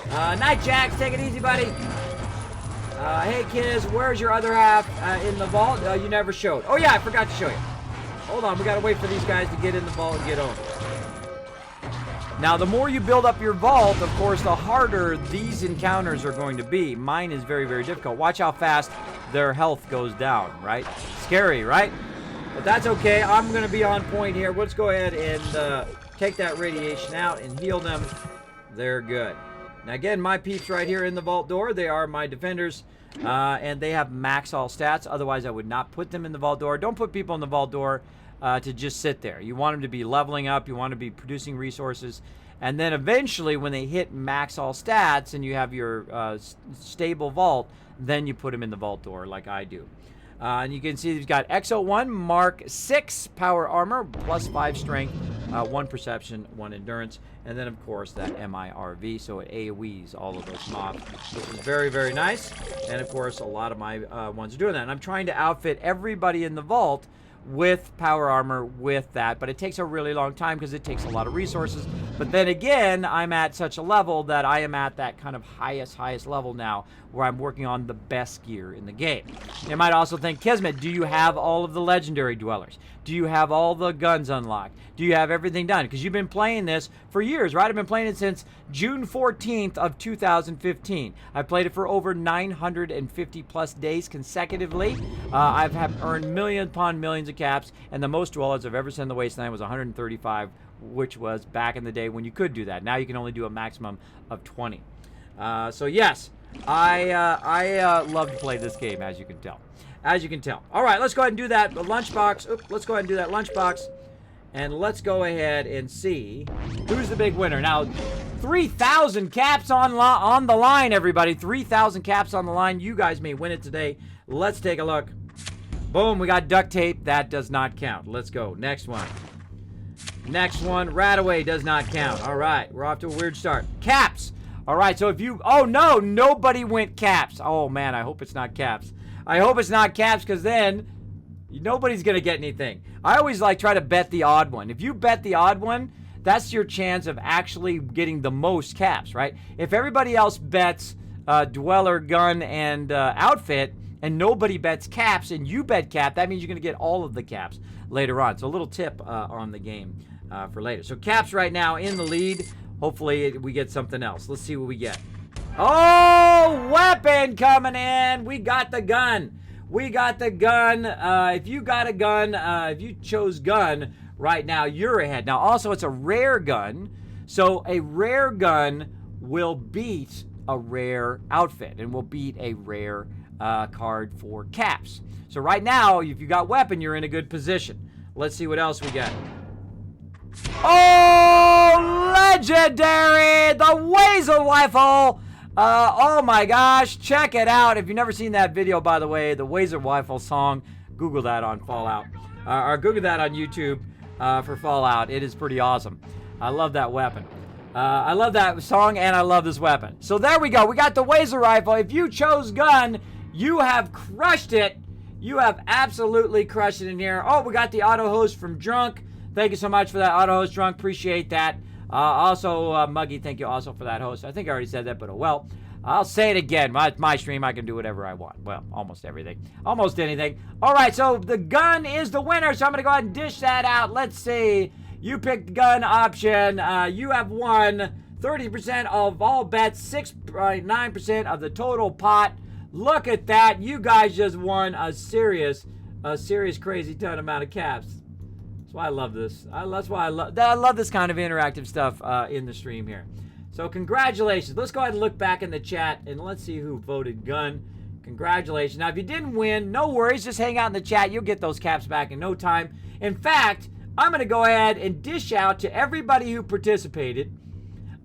Night Jacks, take it easy, buddy. Hey kids, where's your other half in the vault? You never showed. Oh yeah, I forgot to show you. Hold on, we gotta wait for these guys to get in the vault and get over. Now, the more you build up your vault, of course, the harder these encounters are going to be. Mine is very, very difficult. Watch how fast their health goes down, right? Scary, right? But that's okay. I'm going to be on point here. Let's go ahead and take that radiation out and heal them. They're good. Now, again, my peeps right here in the vault door, they are my defenders, and they have max all stats. Otherwise, I would not put them in the vault door. Don't put people in the vault door to just sit there. You want them to be leveling up. You want to be producing resources. And then eventually, when they hit max all stats and you have your stable vault, then you put them in the vault door like I do. And you can see he's got X01 Mark 6 power armor, plus 5 strength, 1 perception, 1 endurance, and then of course that MIRV, so it AoEs all of those mobs, which is very, very nice. And of course, a lot of my ones are doing that. And I'm trying to outfit everybody in the vault with power armor with that, but it takes a really long time because it takes a lot of resources. But then again, I'm at such a level that I am at that kind of highest level now where I'm working on the best gear in the game. You might also think, Kismet, do you have all of the legendary dwellers? Do you have all the guns unlocked? Do you have everything done? Because you've been playing this for years, right? I've been playing it since June 14th of 2015. I've played it for over 950 plus days consecutively. I've earned millions upon millions of caps, and the most dwellers I've ever sent in the wasteland was 135, which was back in the day when you could do that. Now you can only do a maximum of 20. So yes, I love to play this game, as you can tell. As you can tell. All right, let's go ahead and do that lunchbox. Oops, let's go ahead and do that lunchbox. And let's go ahead and see who's the big winner. Now, 3,000 caps on the line, everybody. 3,000 caps on the line. You guys may win it today. Let's take a look. Boom, we got duct tape. That does not count. Let's go. Next one. Next one. Radaway does not count. All right, we're off to a weird start. Caps. All right, so if you... Oh, no, nobody went caps. Oh, man, I hope it's not caps. I hope it's not caps, because then nobody's going to get anything. I always try to bet the odd one. If you bet the odd one, that's your chance of actually getting the most caps, right? If everybody else bets Dweller, Gun, and Outfit, and nobody bets caps, and you bet cap, that means you're going to get all of the caps later on. So a little tip on the game for later. So caps right now in the lead. Hopefully we get something else. Let's see what we get. Oh, weapon coming in. We got the gun. We got the gun. If you got a gun, if you chose gun right now, you're ahead. Now, also, it's a rare gun. So a rare gun will beat a rare outfit and will beat a rare card for caps. So right now, if you got weapon, you're in a good position. Let's see what else we got. Oh, legendary! The Wazer Rifle! Oh my gosh, check it out. If you've never seen that video, by the way, the Wazer Rifle song, Google that on Fallout. Or Google that on YouTube for Fallout. It is pretty awesome. I love that weapon. I love that song, and I love this weapon. So there we go. We got the Wazer Rifle. If you chose gun, you have crushed it. You have absolutely crushed it in here. Oh, we got the auto host from Drunk. Thank you so much for that auto host, Drunk. Appreciate that. Also, Muggy, thank you also for that host. I think I already said that, but oh well. I'll say it again. My stream, I can do whatever I want. Well, almost everything. Almost anything. All right, so the gun is the winner, so I'm going to go ahead and dish that out. Let's see. You picked gun option. You have won 30% of all bets, 6.9% of the total pot. Look at that. You guys just won a serious crazy ton amount of caps. That's why I love this. That's why I love this kind of interactive stuff in the stream here. So congratulations. Let's go ahead and look back in the chat and let's see who voted gun. Congratulations. Now, if you didn't win, no worries. Just hang out in the chat. You'll get those caps back in no time. In fact, I'm going to go ahead and dish out to everybody who participated.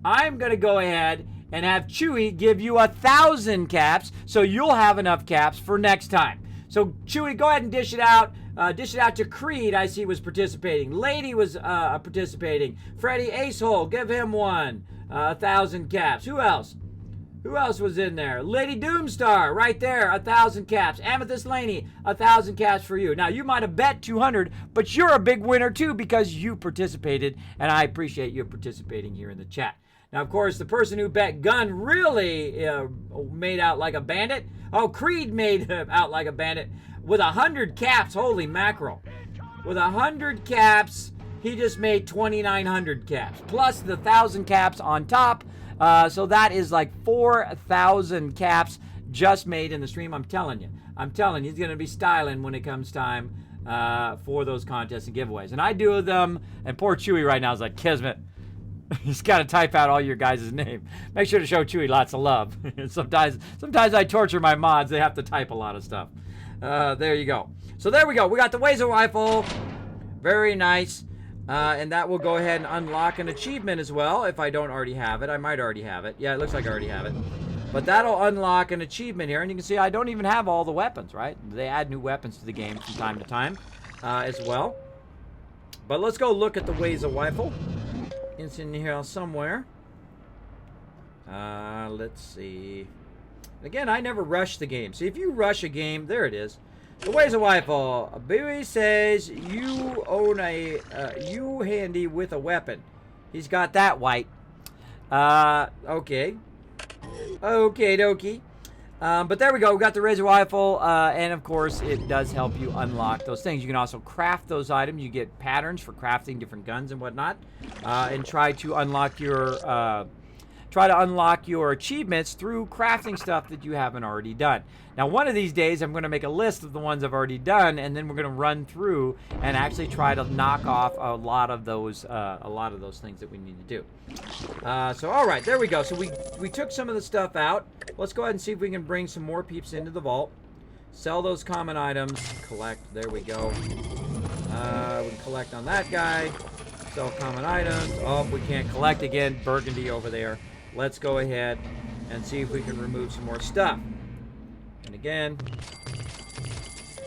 I'm going to go ahead and have Chewy give you 1,000 caps so you'll have enough caps for next time. So, Chewy, go ahead and dish it out. Dish it out to Creed, I see, was participating. Lady was participating. Freddie Acehole, give him one. 1,000 caps. Who else? Who else was in there? Lady Doomstar, right there, 1,000 caps. Amethyst Laney, 1,000 caps for you. Now, you might have bet 200, but you're a big winner, too, because you participated, and I appreciate you participating here in the chat. Now, of course, the person who bet gun really made out like a bandit. Oh, Creed made out like a bandit with 100 caps. Holy mackerel. With 100 caps, he just made 2,900 caps, plus the 1,000 caps on top. So that is like 4,000 caps just made in the stream. I'm telling you, he's going to be styling when it comes time for those contests and giveaways. And I do them, and poor Chewy right now is like, Kismet, he's got to type out all your guys' name. Make sure to show Chewy lots of love. sometimes I torture my mods. They have to type a lot of stuff. There you go. So there we go. We got the Wazer Rifle. Very nice. And that will go ahead and unlock an achievement as well, if I don't already have it. I might already have it. Yeah, it looks like I already have it. But that'll unlock an achievement here. And you can see I don't even have all the weapons, right? They add new weapons to the game from time to time as well. But let's go look at the Wazer Rifle. It's in here somewhere. Let's see. Again, I never rush the game. See, if you rush a game, there it is. The Wazer Rifle. Bowie says you own a you handy with a weapon. He's got that white. Okay. Okay, dokie. But there we go. We got the Wazer Rifle, and of course, it does help you unlock those things. You can also craft those items. You get patterns for crafting different guns and whatnot, and try to unlock your achievements through crafting stuff that you haven't already done. Now, one of these days, I'm going to make a list of the ones I've already done, and then we're going to run through and actually try to knock off a lot of those things that we need to do. So, all right, there we go. So we took some of the stuff out. Let's go ahead and see if we can bring some more peeps into the vault. Sell those common items. Collect. There we go. We can collect on that guy. Sell common items. Oh, we can't collect again. Burgundy over there. Let's go ahead and see if we can remove some more stuff. And again.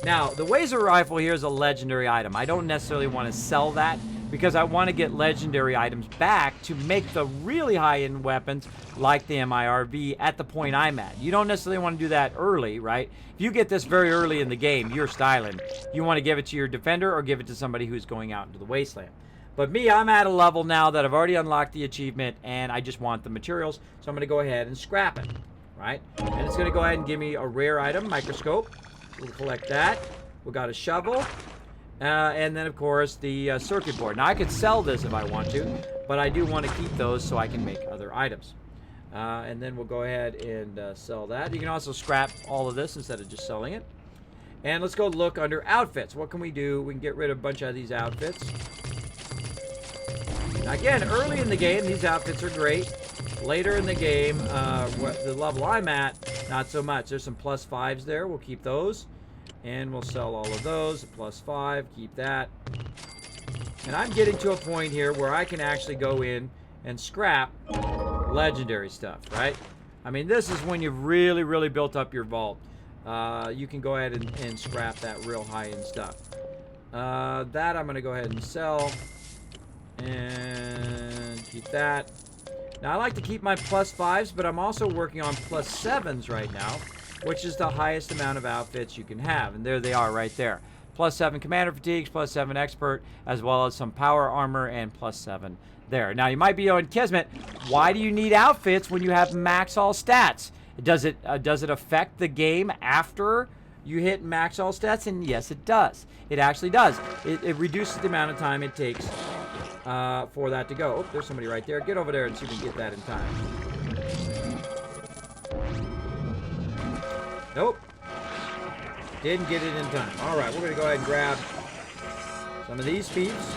Now, the Wazer rifle here is a legendary item. I don't necessarily want to sell that because I want to get legendary items back to make the really high-end weapons like the MIRV at the point I'm at. You don't necessarily want to do that early, right? If you get this very early in the game, you're styling. You want to give it to your defender or give it to somebody who's going out into the wasteland. But me, I'm at a level now that I've already unlocked the achievement and I just want the materials, so I'm going to go ahead and scrap it, right? And it's going to go ahead and give me a rare item, microscope. We'll collect that. We got a shovel. And then, of course, the circuit board. Now, I could sell this if I want to, but I do want to keep those so I can make other items. And then we'll go ahead and sell that. You can also scrap all of this instead of just selling it. And let's go look under outfits. What can we do? We can get rid of a bunch of these outfits. Now, again, early in the game, these outfits are great. Later in the game, the level I'm at, not so much. There's some +5s there. We'll keep those. And we'll sell all of those. +5, keep that. And I'm getting to a point here where I can actually go in and scrap legendary stuff, right? I mean, this is when you've really, really built up your vault. You can go ahead and scrap that real high-end stuff. That I'm going to go ahead and sell. And keep that. Now, I like to keep my +5s, but I'm also working on +7s right now, which is the highest amount of outfits you can have. And there they are right there. +7 commander fatigues, +7 expert, as well as some power armor, and +7 there. Now, you might be on Kismet, why do you need outfits when you have max all stats? Does it affect the game after you hit max all stats? And yes, it does. It actually does. It reduces the amount of time it takes for that to go. Oh, there's somebody right there. Get over there and see if we can get that in time. Nope. Didn't get it in time. All right, we're going to go ahead and grab some of these peeps.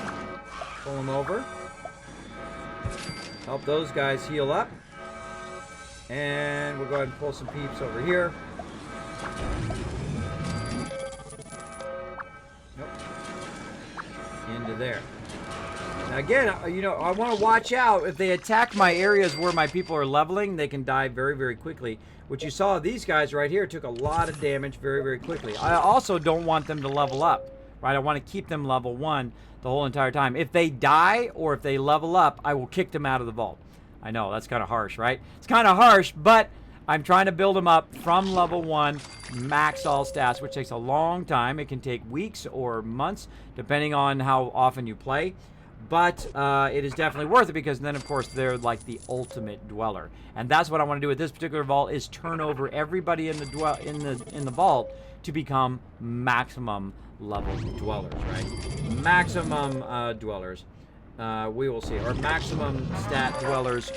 Pull them over. Help those guys heal up. And we'll go ahead and pull some peeps over here. Nope. Into there. Now again, you know, I want to watch out. If they attack my areas where my people are leveling, they can die very, very quickly. What you saw, these guys right here took a lot of damage very, very quickly. I also don't want them to level up, right? I want to keep them level 1 the whole entire time. If they die or if they level up, I will kick them out of the vault. I know, that's kind of harsh, right? It's kind of harsh, but I'm trying to build them up from level 1, max all stats, which takes a long time. It can take weeks or months, depending on how often you play. But it is definitely worth it because then, of course, they're like the ultimate dweller, and that's what I want to do with this particular vault: is turn over everybody in the vault to become maximum level dwellers, right? Maximum dwellers. We will see, or maximum stat dwellers,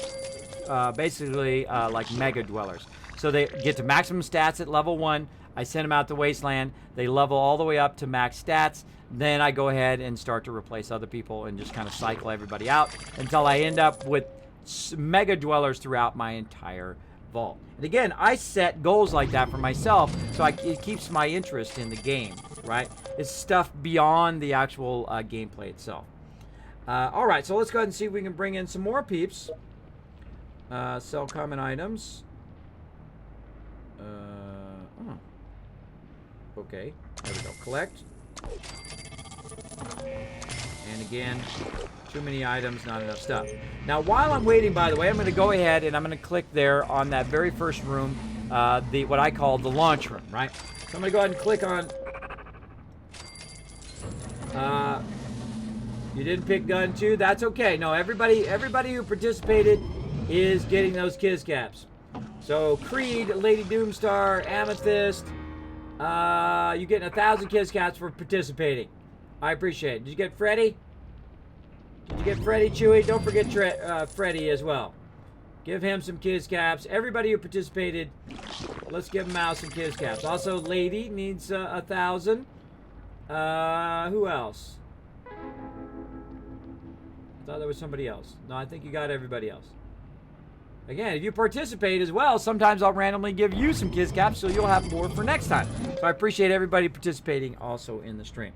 basically like mega dwellers. So they get to maximum stats at level 1. I send them out to Wasteland. They level all the way up to max stats. Then I go ahead and start to replace other people and just kind of cycle everybody out until I end up with mega dwellers throughout my entire vault. And again, I set goals like that for myself, so it keeps my interest in the game, right? It's stuff beyond the actual gameplay itself. All right, so let's go ahead and see if we can bring in some more peeps. Sell common items. Okay, there we go. Collect. And again, too many items, not enough stuff. Now, while I'm waiting, by the way, I'm going to go ahead and I'm going to click there on that very first room, what I call the launch room, right? So I'm going to go ahead and click on... you didn't pick gun 2? That's okay. No, everybody who participated is getting those Kiz caps. So, Creed, Lady Doomstar, Amethyst, you're getting 1,000 Kiz caps for participating. I appreciate it. Did you get Freddy? Did you get Freddy, Chewy? Don't forget Freddy as well. Give him some Kiz caps. Everybody who participated, let's give him out some Kiz caps. Also, Lady needs 1,000. Who else? I thought there was somebody else. No, I think you got everybody else. Again, if you participate as well, sometimes I'll randomly give you some Kiz caps so you'll have more for next time. So I appreciate everybody participating also in the stream.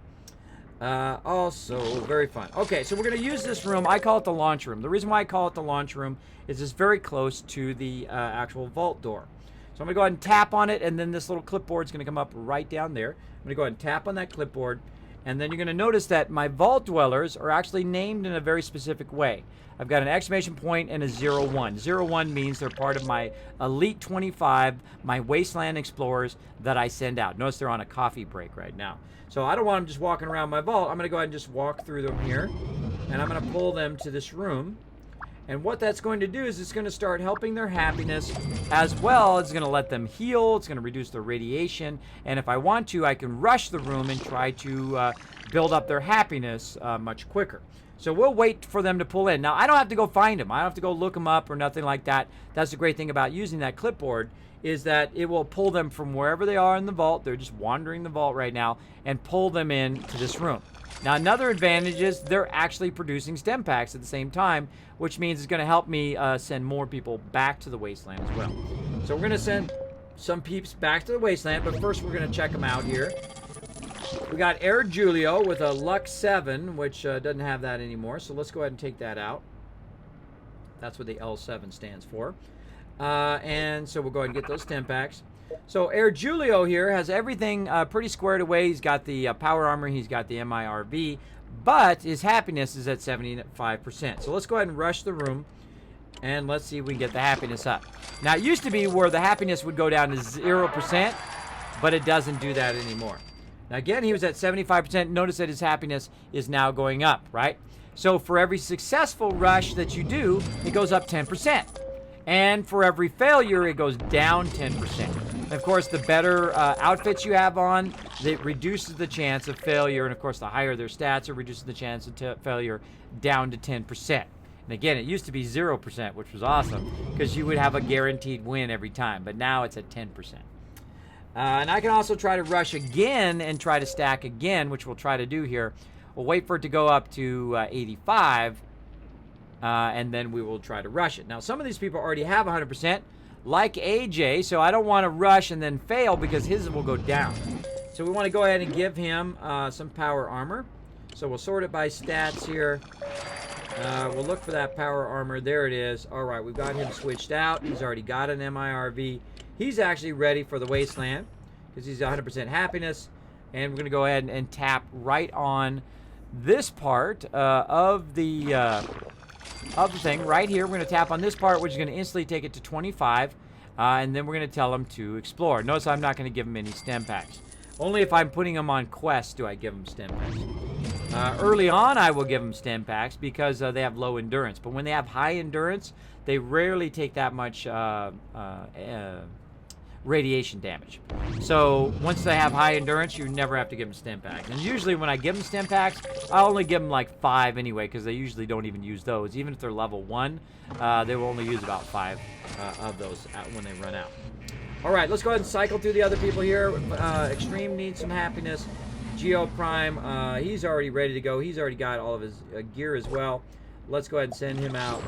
Also very fun. Okay, so we're going to use this room. I call it the launch room. The reason why I call it the launch room is it's very close to the actual vault door. So I'm going to go ahead and tap on it, and then this little clipboard is going to come up right down there. I'm going to go ahead and tap on that clipboard, and then you're going to notice that my vault dwellers are actually named in a very specific way. I've got an exclamation point and a 01. 01 means they're part of my Elite 25, my Wasteland Explorers that I send out. Notice they're on a coffee break right now. So I don't want them just walking around my vault. I'm going to go ahead and just walk through them here, and I'm going to pull them to this room. And what that's going to do is it's going to start helping their happiness, as well as going to let them heal. It's going to reduce their radiation. And if I want to, I can rush the room and try to build up their happiness much quicker. So we'll wait for them to pull in. Now, I don't have to go find them. I don't have to go look them up or nothing like that. That's the great thing about using that clipboard, is that it will pull them from wherever they are in the vault. They're just wandering the vault right now, and pull them in to this room. Now, another advantage is they're actually producing stem packs at the same time, which means it's going to help me send more people back to the wasteland as well. So we're going to send some peeps back to the wasteland, but first we're going to check them out here. We got Air Julio with a Luck 7, which doesn't have that anymore, so let's go ahead and take that out. That's what the L7 stands for. And so we'll go ahead and get those stem packs. So Air Julio here has everything pretty squared away. He's got the power armor, he's got the MIRV, but his happiness is at 75%. So let's go ahead and rush the room, and let's see if we can get the happiness up. Now, it used to be where the happiness would go down to 0%, but it doesn't do that anymore. Now, again, he was at 75%. Notice that his happiness is now going up, right? So for every successful rush that you do, it goes up 10%. And for every failure, it goes down 10%. And of course, the better outfits you have on, it reduces the chance of failure. And of course, the higher their stats, it reduces the chance of failure down to 10%. And again, it used to be 0%, which was awesome, because you would have a guaranteed win every time. But now it's at 10%. And I can also try to rush again and try to stack again, which we'll try to do here. We'll wait for it to go up to 85. And then we will try to rush it. Now, some of these people already have 100%, like AJ, so I don't want to rush and then fail because his will go down. So we want to go ahead and give him some power armor. So we'll sort it by stats here. We'll look for that power armor. There it is. All right, we've got him switched out. He's already got an MIRV. He's actually ready for the wasteland because he's 100% happiness. And we're going to go ahead and tap right on this part of the thing right here. We're going to tap on this part, which is going to instantly take it to 25, and then we're going to tell them to explore. Notice I'm not going to give them any stem packs. Only if I'm putting them on quests do I give them stem packs. Early on, I will give them stem packs because they have low endurance, but when they have high endurance, they rarely take that much radiation damage. So once they have high endurance, you never have to give them stem packs. And usually when I give them stem packs, I only give them like 5 anyway, because they usually don't even use those. Even if they're level 1, they will only use about 5 of those when they run out. All right, let's go ahead and cycle through the other people here. Extreme needs some happiness. Geo Prime, he's already ready to go. He's already got all of his gear as well. Let's go ahead and send him out.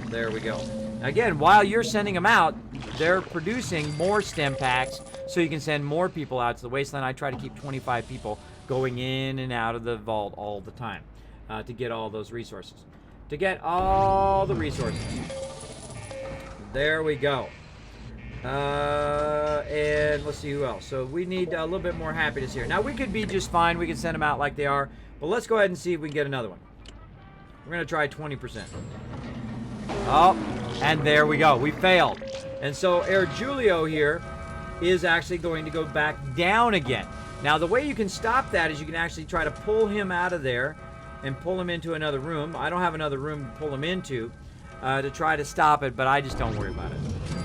There we go. Again, while you're sending them out, they're producing more stem packs, so you can send more people out to the wasteland. I try to keep 25 people going in and out of the vault all the time to get all those resources. To get all the resources. There we go. And let's see who else. So we need a little bit more happiness here. Now, we could be just fine. We can send them out like they are. But let's go ahead and see if we can get another one. We're going to try 20%. Oh, and there we go. We failed. And so Air Julio here is actually going to go back down again. Now, the way you can stop that is you can actually try to pull him out of there and pull him into another room. I don't have another room to pull him into to try to stop it, but I just don't worry about it.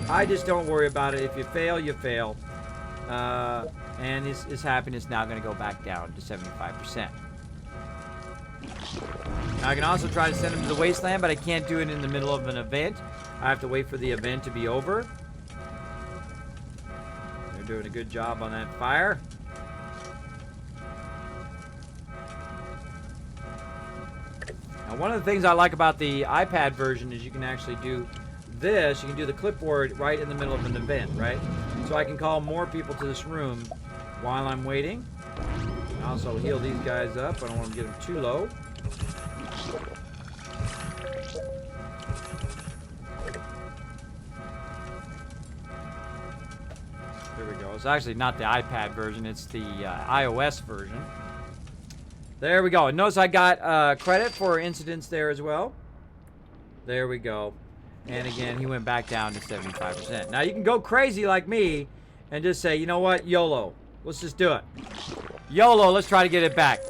I just don't worry about it. If you fail, you fail. And his happiness now going to go back down to 75%. Now, I can also try to send him to the wasteland, but I can't do it in the middle of an event. I have to wait for the event to be over. They're doing a good job on that fire. Now, one of the things I like about the iPad version is you can actually do this. You can do the clipboard right in the middle of an event, right? So I can call more people to this room while I'm waiting. Also heal these guys up. I don't want to get them too low. There we go. It's actually not the iPad version. It's the iOS version. There we go. And notice I got credit for incidents there as well. There we go. And again, he went back down to 75%. Now, you can go crazy like me and just say, you know what? YOLO. Let's just do it. YOLO. Let's try to get it back.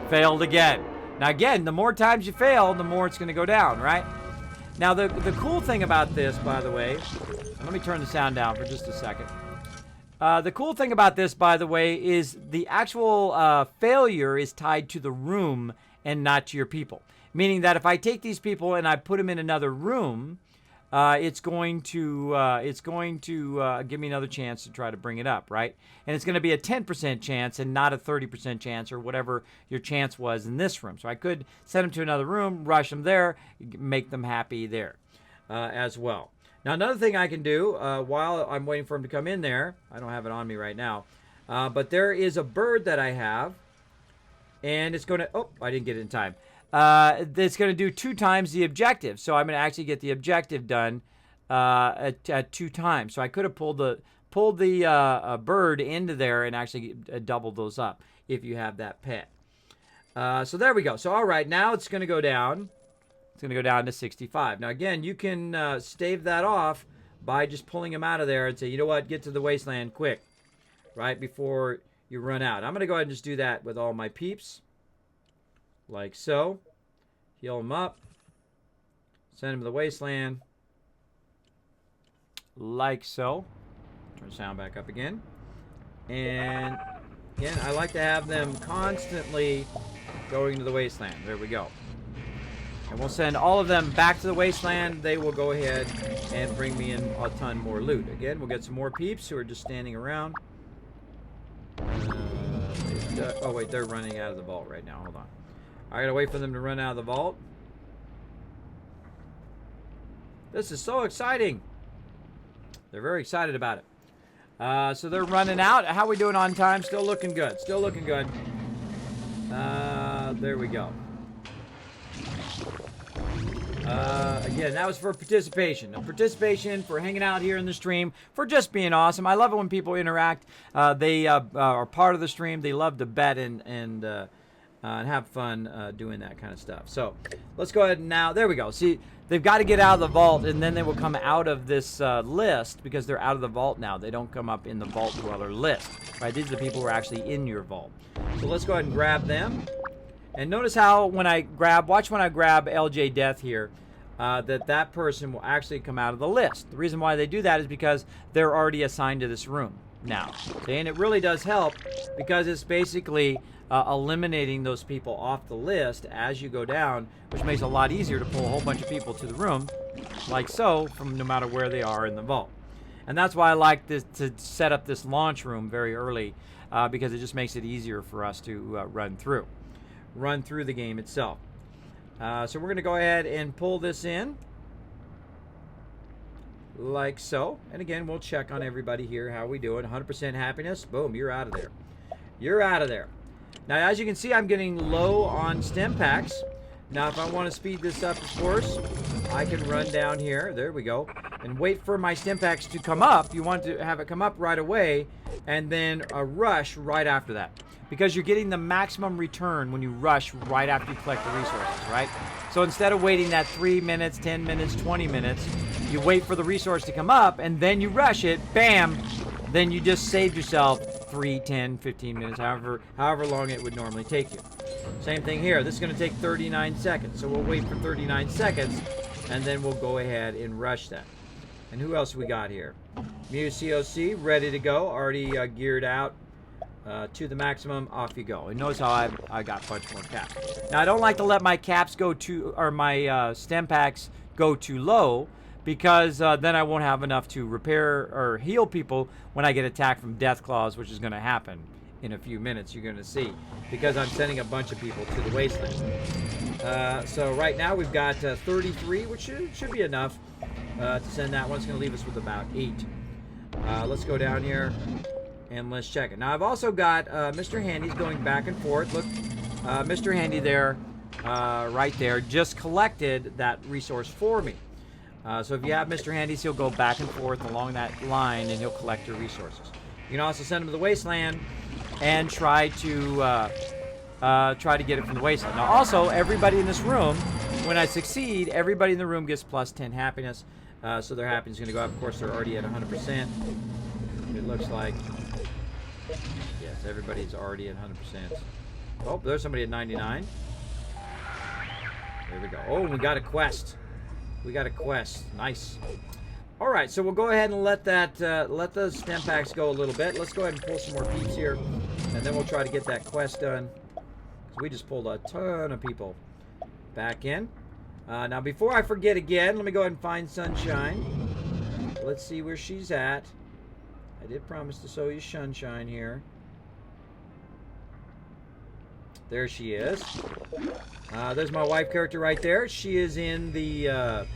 Failed again. Now, again, the more times you fail, the more it's going to go down, right? Now, the cool thing about this, by the way, let me turn the sound down for just a second. The cool thing about this, by the way, is the actual failure is tied to the room and not to your people. Meaning that if I take these people and I put them in another room, it's going to give me another chance to try to bring it up, right? And it's going to be a 10% chance and not a 30% chance or whatever your chance was in this room. So I could send them to another room, rush them there, make them happy there as well. Now, another thing I can do while I'm waiting for him to come in there, I don't have it on me right now, but there is a bird that I have, and it's going to, oh, I didn't get it in time. It's going to do 2 times the objective. So I'm going to actually get the objective done at 2 times. So I could have pulled the bird into there and actually doubled those up if you have that pet. So there we go. So all right, now it's going to go down. It's going to go down to 65. Now, again, you can stave that off by just pulling them out of there and say, you know what, get to the wasteland quick, right, before you run out. I'm going to go ahead and just do that with all my peeps, like so. Heal them up. Send them to the wasteland, like so. Turn the sound back up again. And, again, I like to have them constantly going to the wasteland. There we go. And we'll send all of them back to the wasteland. They will go ahead and bring me in a ton more loot. Again, we'll get some more peeps who are just standing around. Oh, wait, they're running out of the vault right now. Hold on. I gotta wait for them to run out of the vault. This is so exciting. They're very excited about it. So they're running out. How are we doing on time? Still looking good. Still looking good. There we go. Again, that was for participation. Participation for hanging out here in the stream, for just being awesome. I love it when people interact. They are part of the stream. They love to bet and have fun doing that kind of stuff. So let's go ahead and now. There we go. See, they've got to get out of the vault, and then they will come out of this list because they're out of the vault now. They don't come up in the vault dweller list. Right? These are the people who are actually in your vault. So let's go ahead and grab them. And notice how when I grab, watch when I grab LJ Death here, that person will actually come out of the list. The reason why they do that is because they're already assigned to this room now. See, and it really does help because it's basically eliminating those people off the list as you go down, which makes it a lot easier to pull a whole bunch of people to the room, like so, from no matter where they are in the vault. And that's why I like this, to set up this launch room very early, because it just makes it easier for us to run through the game itself. So we're going to go ahead and pull this in like so. And again, we'll check on everybody here. How we doing? 100% happiness. Boom, you're out of there. You're out of there. Now, as you can see, I'm getting low on stem packs. Now, if I want to speed this up, of course, I can run down here. There we go. And wait for my stem packs to come up. You want to have it come up right away and then a rush right after that. Because you're getting the maximum return when you rush right after you collect the resources, right? So instead of waiting that 3 minutes, 10 minutes, 20 minutes, you wait for the resource to come up and then you rush it, bam, then you just saved yourself 3, 10, 15 minutes, however long it would normally take you. Same thing here. This is going to take 39 seconds. So we'll wait for 39 seconds and then we'll go ahead and rush that. And who else we got here? Mew COC, ready to go, already geared out. To the maximum, off you go. And notice how I got a bunch more caps. Now, I don't like to let my caps go too, or my stem packs go too low, because then I won't have enough to repair or heal people when I get attacked from death claws, which is going to happen in a few minutes. You're going to see, because I'm sending a bunch of people to the wasteland. So right now we've got 33, which should be enough to send that one. It's going to leave us with about 8. Let's go down here. and let's check it. Now, I've also got Mr. Handy's going back and forth. Look, Mr. Handy there, right there, just collected that resource for me. So if you have Mr. Handy's, he'll go back and forth along that line, and he'll collect your resources. You can also send him to the wasteland and try to get it from the wasteland. Now, also, everybody in this room, when I succeed, everybody in the room gets plus 10 happiness. So their happiness is going to go up. Of course, they're already at 100%. It looks like. Yes, everybody's already at 100%. Oh, there's somebody at 99. There we go. Oh, we got a quest. We got a quest. Nice. All right, so we'll go ahead and let the stem packs go a little bit. Let's go ahead and pull some more peeps here, and then we'll try to get that quest done. Because we just pulled a ton of people back in. Now, before I forget again, let me go ahead and find Sunshine. Let's see where she's at. I did promise to show you Sunshine here. There she is. There's my wife character right there. She is in the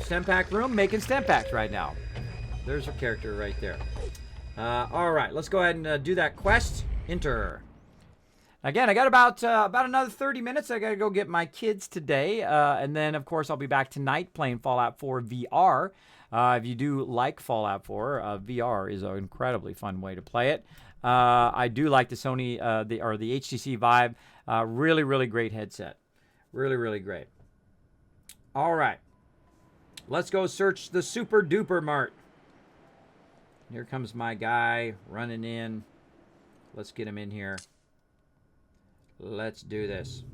stem pack room making stem packs right now. There's her character right there. All right, let's go ahead and do that quest. Enter. Again, I got about another 30 minutes. I got to go get my kids today. And then, of course, I'll be back tonight playing Fallout 4 VR. If you do like Fallout 4, VR is an incredibly fun way to play it. I do like the Sony, the HTC Vive. Really, really great headset. Really, really great. All right. Let's go search the Super Duper Mart. Here comes my guy running in. Let's get him in here. Let's do this.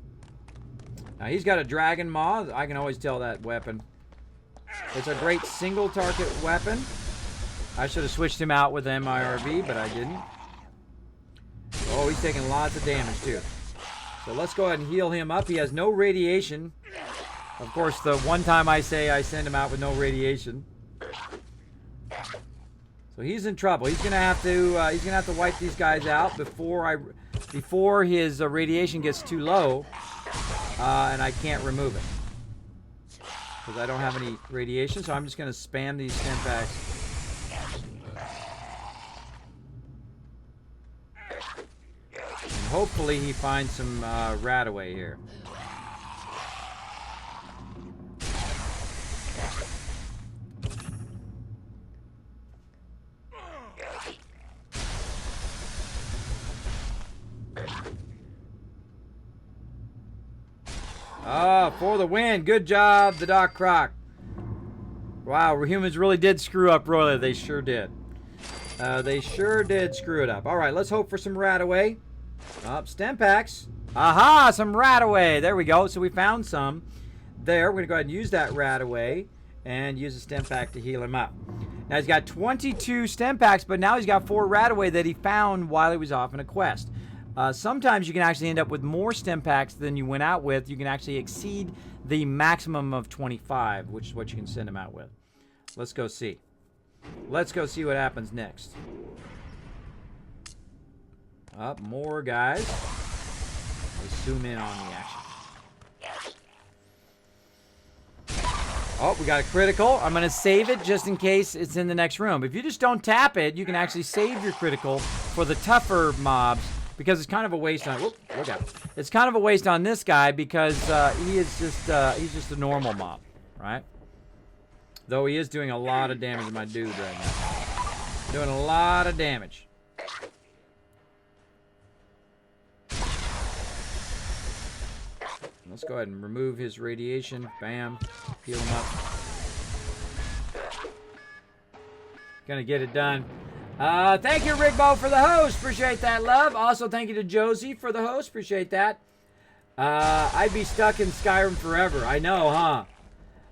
Now, he's got a Dragon Maw. I can always tell that weapon. It's a great single target weapon. I should have switched him out with MIRV, but I didn't. Oh, he's taking lots of damage, too. So let's go ahead and heal him up. He has no radiation. Of course, the one time I say I send him out with no radiation. So he's in trouble. He's gonna have to wipe these guys out before his radiation gets too low, and I can't remove it because I don't have any radiation. So I'm just gonna spam these stem packs. And hopefully he finds some Radaway here. For the win. Good job, the Doc Croc. Wow, humans really did screw up royally. They sure did. They sure did screw it up. All right, let's hope for some Radaway. Stem packs. Aha, some Radaway. There we go. So we found some there. We're going to go ahead and use that Radaway and use a stem pack to heal him up. Now, he's got 22 stem packs, but now he's got 4 Radaway that he found while he was off in a quest. Sometimes you can actually end up with more stem packs than you went out with. You can actually exceed the maximum of 25, which is what you can send them out with. Let's go see. Let's go see what happens next. More guys. Let's zoom in on the action. Oh, we got a critical. I'm going to save it just in case it's in the next room. If you just don't tap it, you can actually save your critical for the tougher mobs. Because it's kind of a waste on. Whoop, look out! It's kind of a waste on this guy because he's just a normal mob, right? Though he is doing a lot of damage to my dude right now. Doing a lot of damage. Let's go ahead and remove his radiation. Bam, heal him up. Gonna get it done. Thank you, Rigbo, for the host. Appreciate that, love. Also, thank you to Josie for the host. Appreciate that. I'd be stuck in Skyrim forever. I know, huh?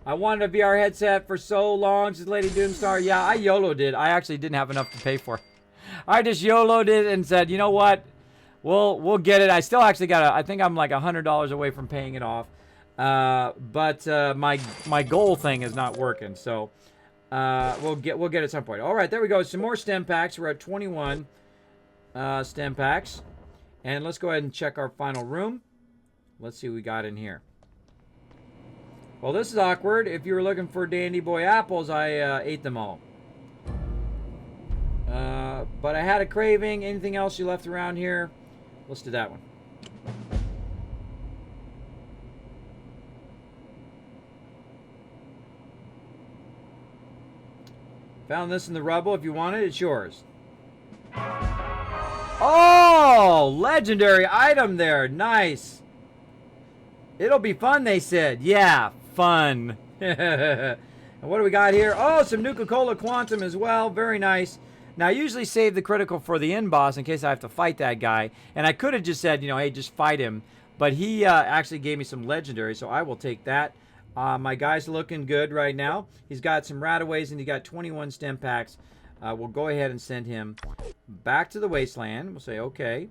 I wanted a VR headset for so long, says Lady Doomstar. Yeah, I YOLO'd it. I actually didn't have enough to pay for it. I just YOLO'd it and said, you know what? We'll get it. I still actually got I think I'm like $100 away from paying it off. But my goal thing is not working, so... we'll get it at some point. All right, there we go. Some more stem packs. We're at 21 stem packs. And let's go ahead and check our final room. Let's see what we got in here. Well, this is awkward. If you were looking for Dandy Boy apples, I ate them all. But I had a craving. Anything else you left around here? Let's do that one. Found this in the rubble. If you want it, it's yours. Oh, legendary item there. Nice. It'll be fun, they said. Yeah, fun. And what do we got here? Oh, some Nuka-Cola Quantum as well. Very nice. Now, I usually save the critical for the end boss in case I have to fight that guy. And I could have just said, you know, hey, just fight him. But he actually gave me some legendary, so I will take that. My guy's looking good right now. He's got some Rataways and he got 21 stem packs. We'll go ahead and send him back to the wasteland. We'll say okay.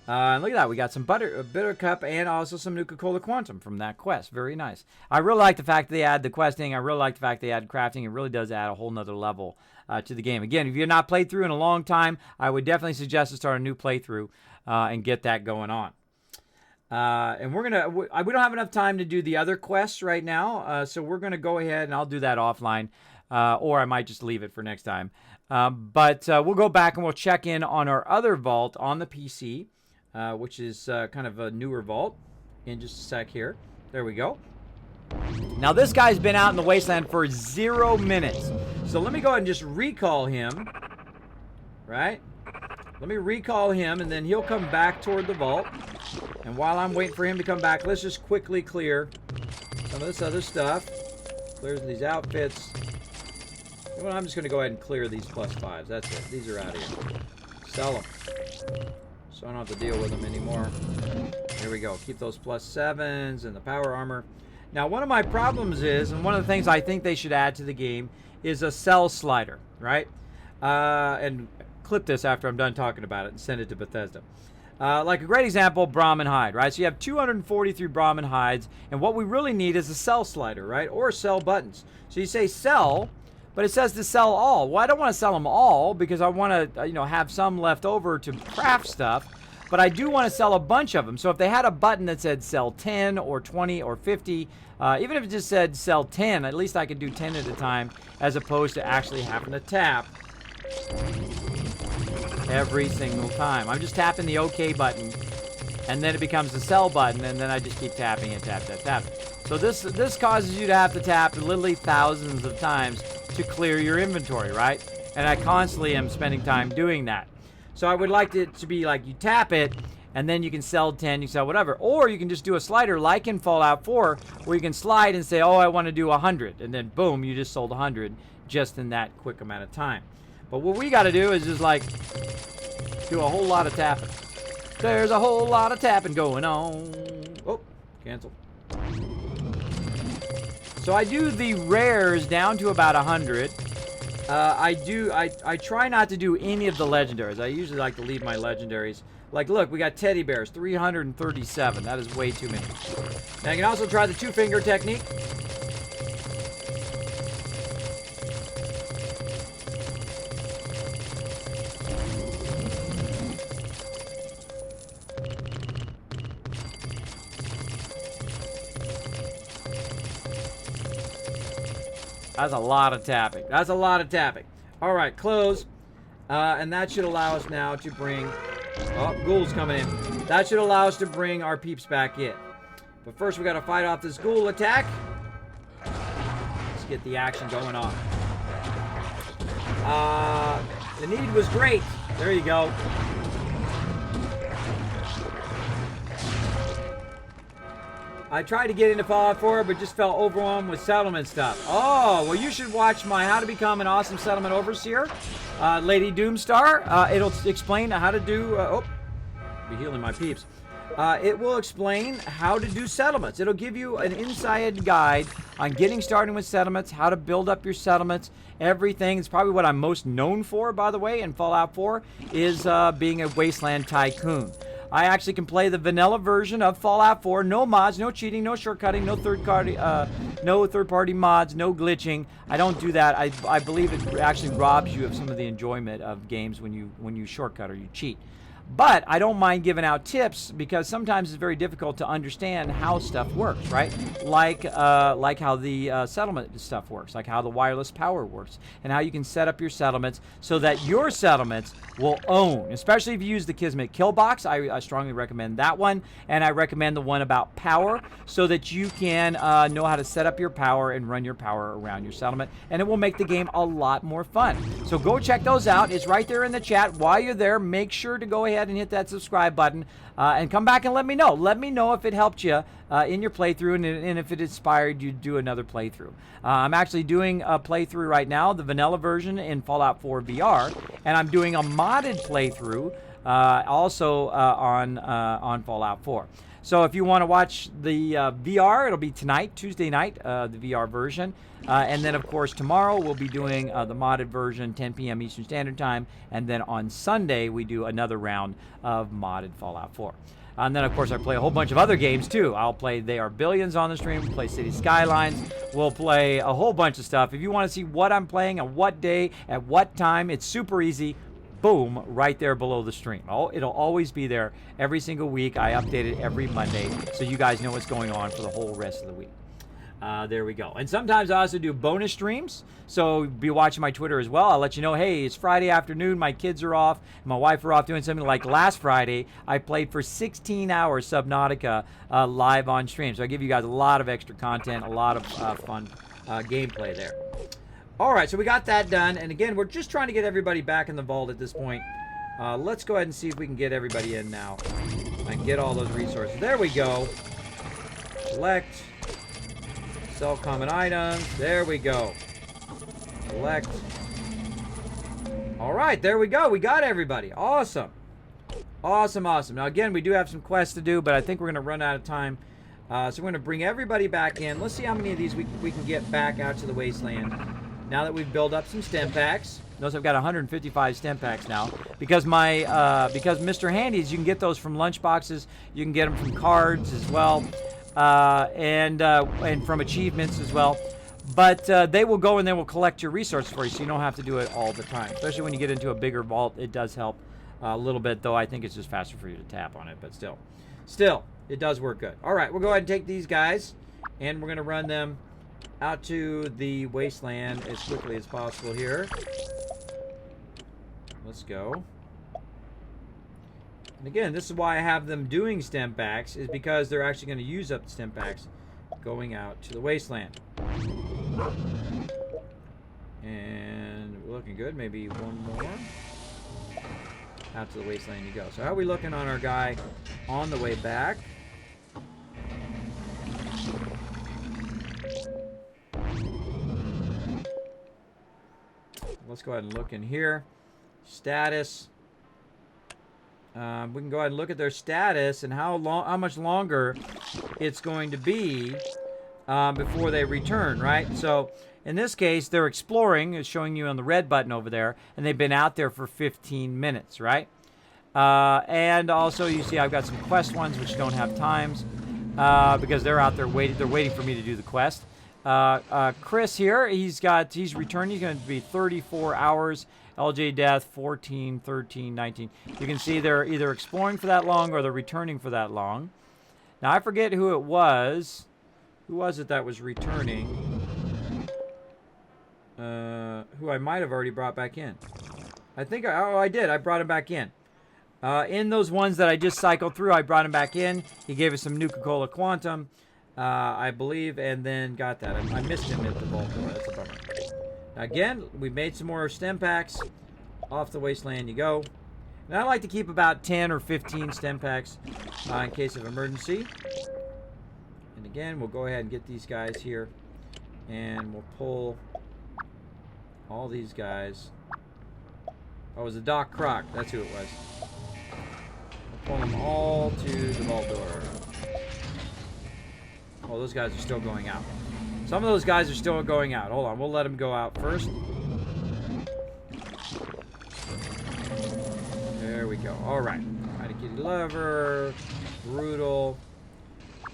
And look at that. We got some Bittercup and also some Nuka-Cola Quantum from that quest. Very nice. I really like the fact that they add the questing. I really like the fact they add crafting. It really does add a whole nother level to the game. Again, if you've not played through in a long time, I would definitely suggest to start a new playthrough and get that going on. And we don't have enough time to do the other quests right now. So we're going to go ahead and I'll do that offline. Or I might just leave it for next time. But we'll go back and we'll check in on our other vault on the PC, which is kind of a newer vault in just a sec here. There we go. Now this guy's been out in the wasteland for 0 minutes. So let me go ahead and just recall him. Right? Let me recall him and then he'll come back toward the vault. And while I'm waiting for him to come back, let's just quickly clear some of this other stuff. Clears these outfits. Well, I'm just going to go ahead and clear these +5s. That's it. These are out of here. Sell them. So I don't have to deal with them anymore. Here we go. Keep those +7s and the power armor. Now, one of my problems is, and one of the things I think they should add to the game, is a sell slider, right? And clip this after I'm done talking about it and send it to Bethesda. Like a great example, Brahmin hide, right? So you have 243 Brahmin hides, and what we really need is a sell slider, right? Or sell buttons. So you say sell, but it says to sell all. Well, I don't want to sell them all because I want to, have some left over to craft stuff. But I do want to sell a bunch of them. So if they had a button that said sell 10 or 20 or 50, even if it just said sell 10, at least I could do 10 at a time as opposed to actually having to tap every single time. I'm just tapping the OK button, and then it becomes the sell button, and then I just keep tapping and tap, tap, tap. So this causes you to have to tap literally thousands of times to clear your inventory, right? And I constantly am spending time doing that. So I would like it to be like you tap it, and then you can sell 10, you sell whatever. Or you can just do a slider like in Fallout 4, where you can slide and say, oh, I want to do 100. And then boom, you just sold 100 just in that quick amount of time. But what we got to do is just like do a whole lot of tapping. There's a whole lot of tapping going on. Oh, cancel. So I do the rares down to about 100. I try not to do any of the legendaries. I usually like to leave my legendaries. Like, look, we got teddy bears, 337. That is way too many. Now, you can also try the two-finger technique. That's a lot of tapping. That's a lot of tapping. All right, close. And that should allow us now to bring... Oh, ghouls coming in. That should allow us to bring our peeps back in. But first, we got to fight off this ghoul attack. Let's get the action going on. The need was great. There you go. I tried to get into Fallout 4, but just felt overwhelmed with settlement stuff. Oh, well, you should watch my How to Become an Awesome Settlement Overseer, Lady Doomstar. It'll explain how to do... be healing my peeps. It will explain how to do settlements. It'll give you an inside guide on getting started with settlements, how to build up your settlements, everything. It's probably what I'm most known for, by the way, in Fallout 4, is being a wasteland tycoon. I actually can play the vanilla version of Fallout 4. No mods, no cheating, no shortcutting, no third-party mods, no glitching. I don't do that. I believe it actually robs you of some of the enjoyment of games when you shortcut or you cheat. But I don't mind giving out tips because sometimes it's very difficult to understand how stuff works, right? Like how the settlement stuff works, like how the wireless power works, and how you can set up your settlements so that your settlements will own. Especially if you use the Kismet kill box, I strongly recommend that one, and I recommend the one about power so that you can know how to set up your power and run your power around your settlement, and it will make the game a lot more fun. So go check those out. It's right there in the chat. While you're there, make sure to go ahead and hit that subscribe button and come back and let me know. Let me know if it helped you in your playthrough and if it inspired you to do another playthrough. I'm actually doing a playthrough right now, the vanilla version in Fallout 4 VR, and I'm doing a modded playthrough also on Fallout 4. So if you want to watch the VR, it'll be tonight, Tuesday night, the VR version. And then, of course, tomorrow we'll be doing the modded version, 10 p.m. Eastern Standard Time. And then on Sunday, we do another round of modded Fallout 4. And then, of course, I play a whole bunch of other games, too. I'll play They Are Billions on the stream. We'll play City Skylines. We'll play a whole bunch of stuff. If you want to see what I'm playing, on what day, at what time, it's super easy. Boom, right there below the stream. Oh, it'll always be there every single week. I update it every Monday so you guys know what's going on for the whole rest of the week. There we go. And sometimes I also do bonus streams, so be watching my Twitter as well. I'll let you know, hey, it's Friday afternoon, my kids are off, my wife are off doing something. Like last Friday, I played for 16 hours Subnautica live on stream. So I give you guys a lot of extra content, a lot of fun gameplay there. All right, so we got that done. And again, we're just trying to get everybody back in the vault at this point. Let's go ahead and see if we can get everybody in now and get all those resources. There we go. Select. Sell common items. There we go. Select. All right, there we go. We got everybody. Awesome. Awesome, awesome. Now, again, we do have some quests to do, but I think we're going to run out of time. So we're going to bring everybody back in. Let's see how many of these we can get back out to the wasteland. Now that we've built up some stem packs. Notice I've got 155 stem packs now. Because because Mr. Handy's, you can get those from lunch boxes. You can get them from cards as well. And from achievements as well. But they will go and they will collect your resources for you, so you don't have to do it all the time. Especially when you get into a bigger vault, it does help a little bit, though I think it's just faster for you to tap on it. But still, it does work good. All right, we'll go ahead and take these guys, and we're going to run them out to the wasteland as quickly as possible here. Let's go. And again, this is why I have them doing stem packs, is because they're actually going to use up the stem packs going out to the wasteland. And we're looking good. Maybe one more. Out to the wasteland you go. So how are we looking on our guy on the way back? Let's go ahead and look in here. Status. We can go ahead and look at their status and how much longer it's going to be before they return, right? So in this case, they're exploring. It's showing you on the red button over there, and they've been out there for 15 minutes, right? And also, you see, I've got some quest ones which don't have times because they're out there waiting. They're waiting for me to do the quest. Chris here, he's returning. He's going to be 34 hours. LJ Death, 14, 13, 19. You can see they're either exploring for that long or they're returning for that long. Now, I forget who it was. Who was it that was returning? Who I might have already brought back in. I think, I did. I brought him back in. In those ones that I just cycled through, I brought him back in. He gave us some Nuka-Cola Quantum, I believe, and then got that. I missed him at the vault door. That's a bummer. Again, we made some more stem packs. Off the wasteland you go. And I like to keep about 10 or 15 stem packs in case of emergency. And again, we'll go ahead and get these guys here. And we'll pull all these guys. Oh, it was a Doc Croc. That's who it was. We'll pull them all to the vault door. Oh, those guys are still going out. Some of those guys are still going out. Hold on, we'll let them go out first. There we go. All right. Mighty Kitty Lover, Brutal,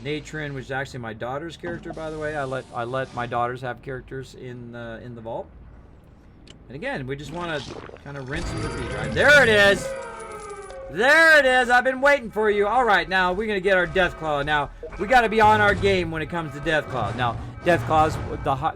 Natron, which is actually my daughter's character, by the way. I let my daughters have characters in the vault. And again, we just want to kind of rinse and repeat, right? There it is. There it is. I've been waiting for you. All right, now we're going to get our Death Claw. Now, we got to be on our game when it comes to Death Claws. Now, Death Claws,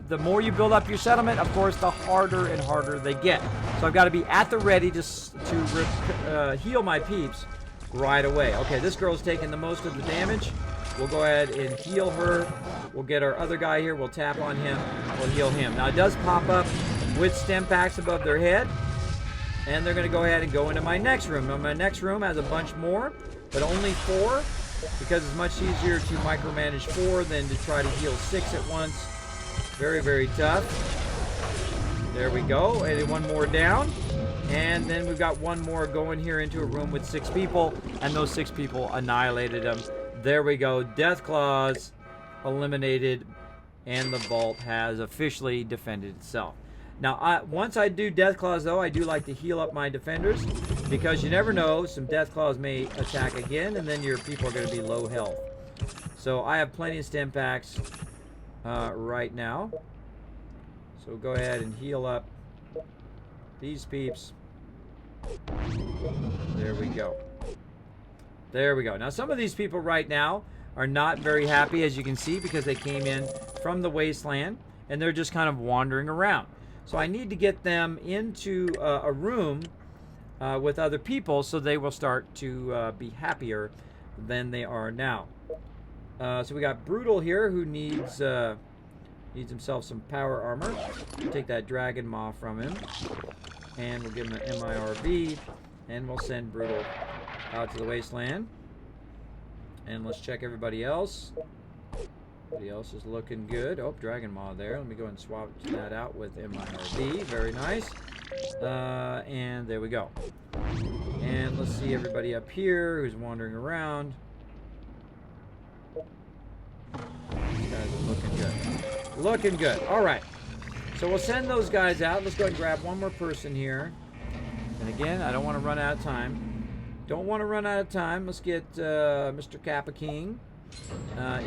the more you build up your settlement, of course, the harder and harder they get. So I've got to be at the ready to heal my peeps right away. Okay, this girl's taking the most of the damage. We'll go ahead and heal her. We'll get our other guy here. We'll tap on him. We'll heal him. Now, it does pop up with stim packs above their head. And they're going to go ahead and go into my next room. Now, my next room has a bunch more, but only 4, because it's much easier to micromanage 4 than to try to heal 6 at once. Very, very tough. There we go. And one more down. And then we've got one more going here into a room with 6 people, and those 6 people annihilated them. There we go. Death Claws eliminated, and the vault has officially defended itself. Now, once I do Death Claws, though, I do like to heal up my defenders, because you never know, some Death Claws may attack again, and then your people are going to be low health. So I have plenty of stim packs right now. So go ahead and heal up these peeps. There we go. There we go. Now, some of these people right now are not very happy, as you can see, because they came in from the wasteland, and they're just kind of wandering around. So I need to get them into a room with other people, so they will start to be happier than they are now. So we got Brutal here, who needs himself some power armor. We'll take that Dragon Maw from him, and we'll give him an MIRV, and we'll send Brutal out to the wasteland. And let's check everybody else. Everybody else is looking good. Oh, Dragon Maw there. Let me go and swap that out with MIRV. Very nice. And there we go. And let's see everybody up here who's wandering around. These guys are looking good. Looking good. All right. So we'll send those guys out. Let's go ahead and grab one more person here. And again, I don't want to run out of time. Don't want to run out of time. Let's get Mr. Kappa King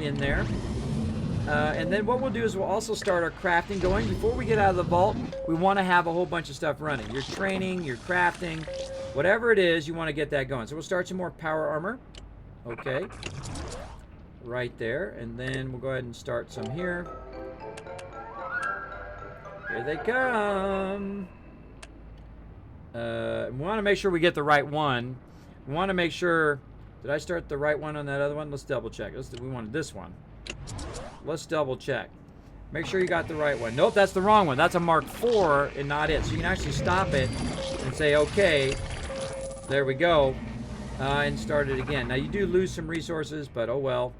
in there. And then what we'll do is we'll also start our crafting going. Before we get out of the vault, we want to have a whole bunch of stuff running. Your training, your crafting, whatever it is, you want to get that going. So we'll start some more power armor. Okay. Right there. And then we'll go ahead and start some here. Here they come. We want to make sure we get the right one. We want to make sure... Did I start the right one on that other one? Let's double check. We wanted this one. Let's double check. Make sure you got the right one. Nope, that's the wrong one. That's a Mark IV and not it. So you can actually stop it and say, okay, there we go, and start it again. Now, you do lose some resources, but oh well.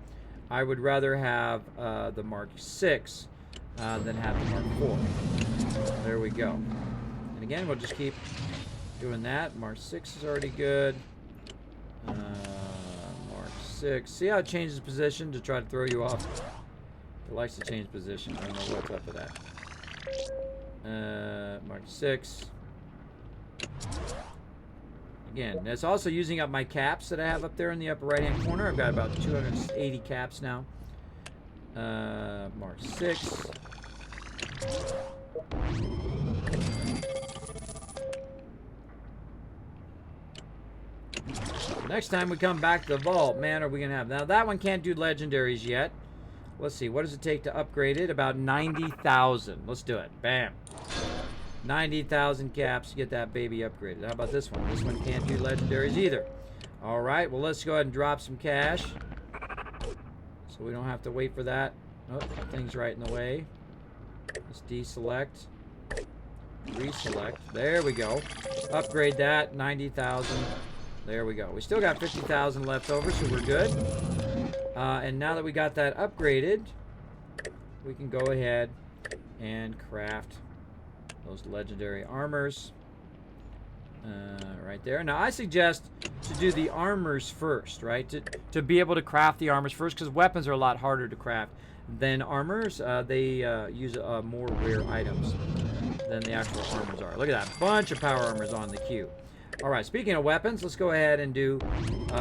I would rather have the Mark VI than have the Mark IV. There we go. And again, we'll just keep doing that. Mark VI is already good. Mark VI. See how it changes position to try to throw you off? It likes to change position. I don't know what's up with that. Mark VI. Again, that's also using up my caps that I have up there in the upper right-hand corner. I've got about 280 caps now. Mark VI. Next time we come back to the vault, man, are we going to have... Now, that one can't do legendaries yet. Let's see. What does it take to upgrade it? About 90,000. Let's do it. Bam. 90,000 caps to get that baby upgraded. How about this one? This one can't do legendaries either. All right. Well, let's go ahead and drop some cash, so we don't have to wait for that. Oh, that thing's right in the way. Let's deselect. Reselect. There we go. Upgrade that. 90,000. There we go. We still got 50,000 left over, so we're good. And now that we got that upgraded, we can go ahead and craft those legendary armors right there. Now, I suggest to do the armors first, right? To be able to craft the armors first, because weapons are a lot harder to craft than armors. They use more rare items than the actual armors are. Look at that. Bunch of power armors on the queue. All right, speaking of weapons, let's go ahead and do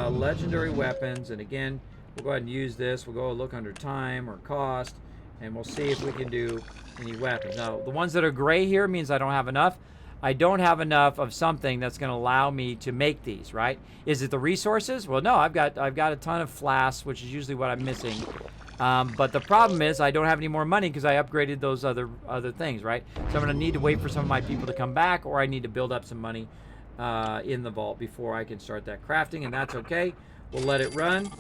legendary weapons. And again, we'll go ahead and use this. We'll go look under time or cost, and we'll see if we can do any weapons. Now, the ones that are gray here means I don't have enough. I don't have enough of something that's going to allow me to make these, right? Is it the resources? Well, no, I've got a ton of flasks, which is usually what I'm missing. But the problem is I don't have any more money because I upgraded those other things, right? So I'm going to need to wait for some of my people to come back, or I need to build up some money in the vault before I can start that crafting, and that's okay. We'll let it run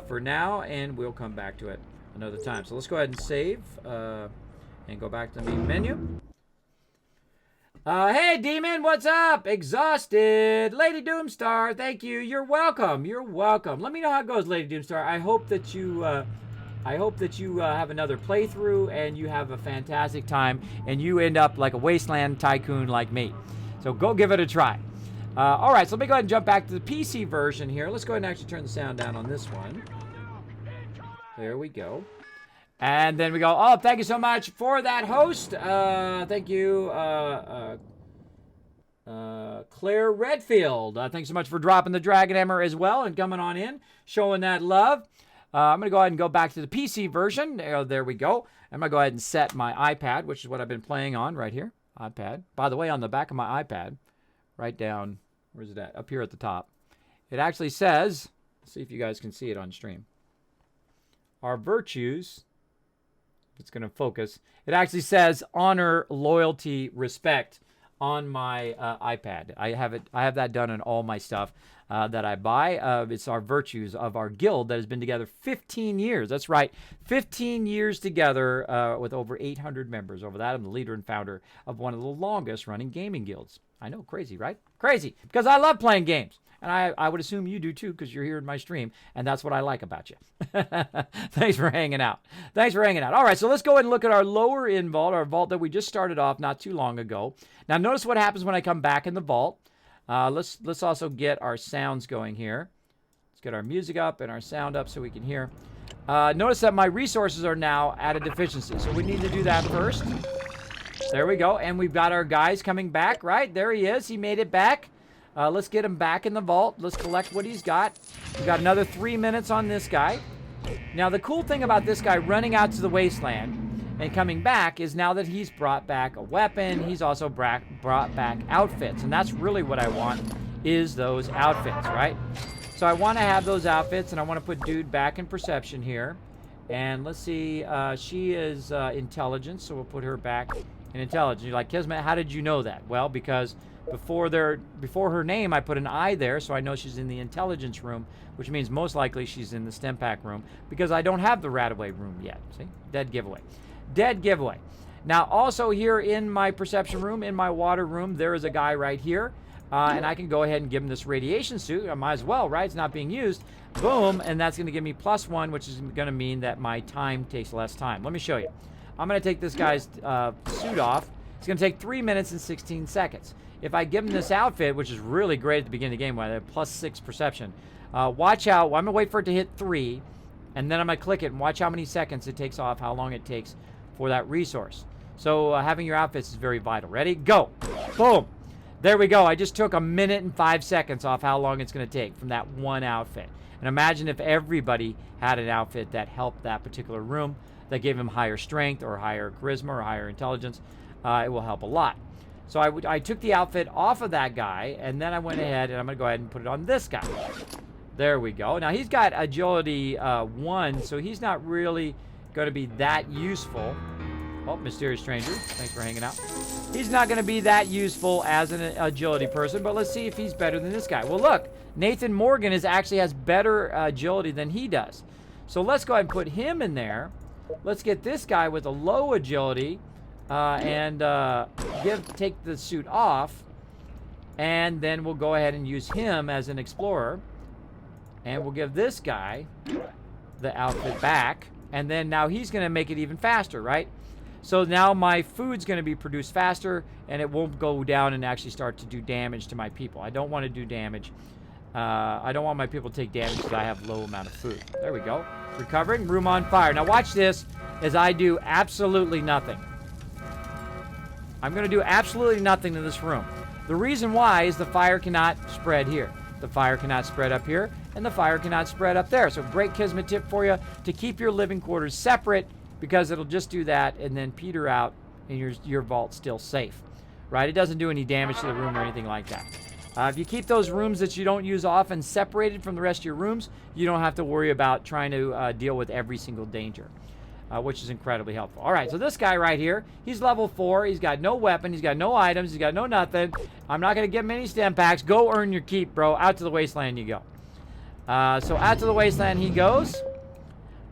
for now, and we'll come back to it another time. So let's go ahead and save and go back to the main menu. Hey, Demon, what's up? Exhausted. Lady Doomstar, thank you. You're welcome. You're welcome. Let me know how it goes, Lady Doomstar. I hope that you have another playthrough and you have a fantastic time and you end up like a wasteland tycoon like me. So go give it a try. All right, so let me go ahead and jump back to the PC version here. Let's go ahead and actually turn the sound down on this one. There we go. And then we go, oh, thank you so much for that host. Thank you, Claire Redfield. Thanks so much for dropping the Dragon Hammer as well and coming on in, showing that love. I'm going to go ahead and go back to the PC version. There we go. I'm going to go ahead and set my iPad, which is what I've been playing on right here. iPad. By the way, on the back of my iPad, right down, where's it at? Up here at the top. It actually says, let's see if you guys can see it on stream. Our virtues... It's going to focus. It actually says honor, loyalty, respect on my iPad. I have that done in all my stuff that I buy. It's our virtues of our guild that has been together 15 years. That's right, 15 years together with over 800 members. Over that, I'm the leader and founder of one of the longest running gaming guilds. I know, crazy, right? Crazy, because I love playing games. And I would assume you do too, because you're here in my stream, and that's what I like about you. Thanks for hanging out. Thanks for hanging out. All right, so let's go ahead and look at our lower in vault, our vault that we just started off not too long ago. Now, notice what happens when I come back in the vault. Let's also get our sounds going here. Let's get our music up and our sound up so we can hear. Notice that my resources are now at a deficiency, so we need to do that first. There we go, and we've got our guys coming back, right? There he is. He made it back. Let's get him back in the vault. Let's collect what he's got. We've got another 3 minutes on this guy. Now, the cool thing about this guy running out to the wasteland and coming back is now that he's brought back a weapon, he's also brought back outfits. And that's really what I want, is those outfits, right? So I want to have those outfits, and I want to put Dude back in perception here. And let's see, she is intelligence, so we'll put her back in intelligence. You're like, Kismet, how did you know that? Well, because... Before her name, I put an I there, so I know she's in the intelligence room, which means most likely she's in the STEM pack room, because I don't have the Radaway room yet. See? Dead giveaway. Dead giveaway. Now, also here in my perception room, in my water room, there is a guy right here, and I can go ahead and give him this radiation suit. I might as well, right? It's not being used. Boom, and that's going to give me +1, which is going to mean that my time takes less time. Let me show you. I'm going to take this guy's suit off. It's going to take 3 minutes and 16 seconds. If I give him this outfit, which is really great at the beginning of the game, where I have +6 perception, watch out. I'm going to wait for it to hit 3, and then I'm going to click it and watch how many seconds it takes off, how long it takes for that resource. So having your outfits is very vital. Ready? Go. Boom. There we go. I just took 1 minute and 5 seconds off how long it's going to take from that one outfit. And imagine if everybody had an outfit that helped that particular room, that gave him higher strength or higher charisma or higher intelligence. It will help a lot. So I took the outfit off of that guy, and then I went ahead, and I'm going to go ahead and put it on this guy. There we go. Now, he's got agility 1, so he's not really going to be that useful. Oh, mysterious stranger. Thanks for hanging out. He's not going to be that useful as an agility person, but let's see if he's better than this guy. Well, look, Nathan Morgan actually has better agility than he does. So let's go ahead and put him in there. Let's get this guy with a low agility. Take the suit off, and then we'll go ahead and use him as an explorer, and we'll give this guy the outfit back, and then now he's going to make it even faster, right? So now my food's going to be produced faster, and it won't go down and actually start to do damage to my people. I don't want to do damage. I don't want my people to take damage because I have low amount of food. There we go. Recovering. Room on fire. Now watch this as I do absolutely nothing. I'm going to do absolutely nothing to this room. The reason why is the fire cannot spread here. The fire cannot spread up here, and the fire cannot spread up there. So great Kismet tip for you to keep your living quarters separate, because it'll just do that and then peter out, and your vault's still safe. right? It doesn't do any damage to the room or anything like that. If you keep those rooms that you don't use often separated from the rest of your rooms, you don't have to worry about trying to deal with every single danger, which is incredibly helpful. All right, so this guy right here, he's level 4. He's got no weapon. He's got no items. He's got no nothing. I'm not going to give him any stem packs. Go earn your keep, bro. Out to the wasteland you go. So out to the wasteland he goes.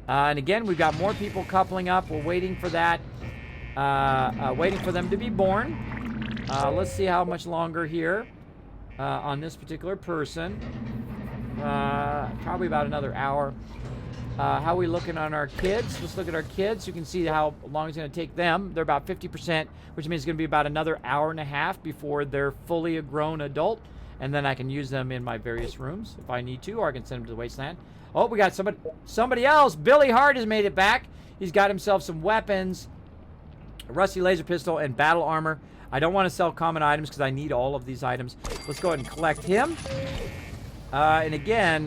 And again, we've got more people coupling up. We're waiting for that. Waiting for them to be born. Let's see how much longer here on this particular person. Probably about another hour. How are we looking on our kids? Let's look at our kids. You can see how long it's going to take them. They're about 50%, which means it's going to be about another hour and a half before they're fully a grown adult. And then I can use them in my various rooms if I need to, or I can send them to the wasteland. Oh, we got somebody else. Billy Hart has made it back. He's got himself some weapons, a rusty laser pistol, and battle armor. I don't want to sell common items because I need all of these items. Let's go ahead and collect him. And again,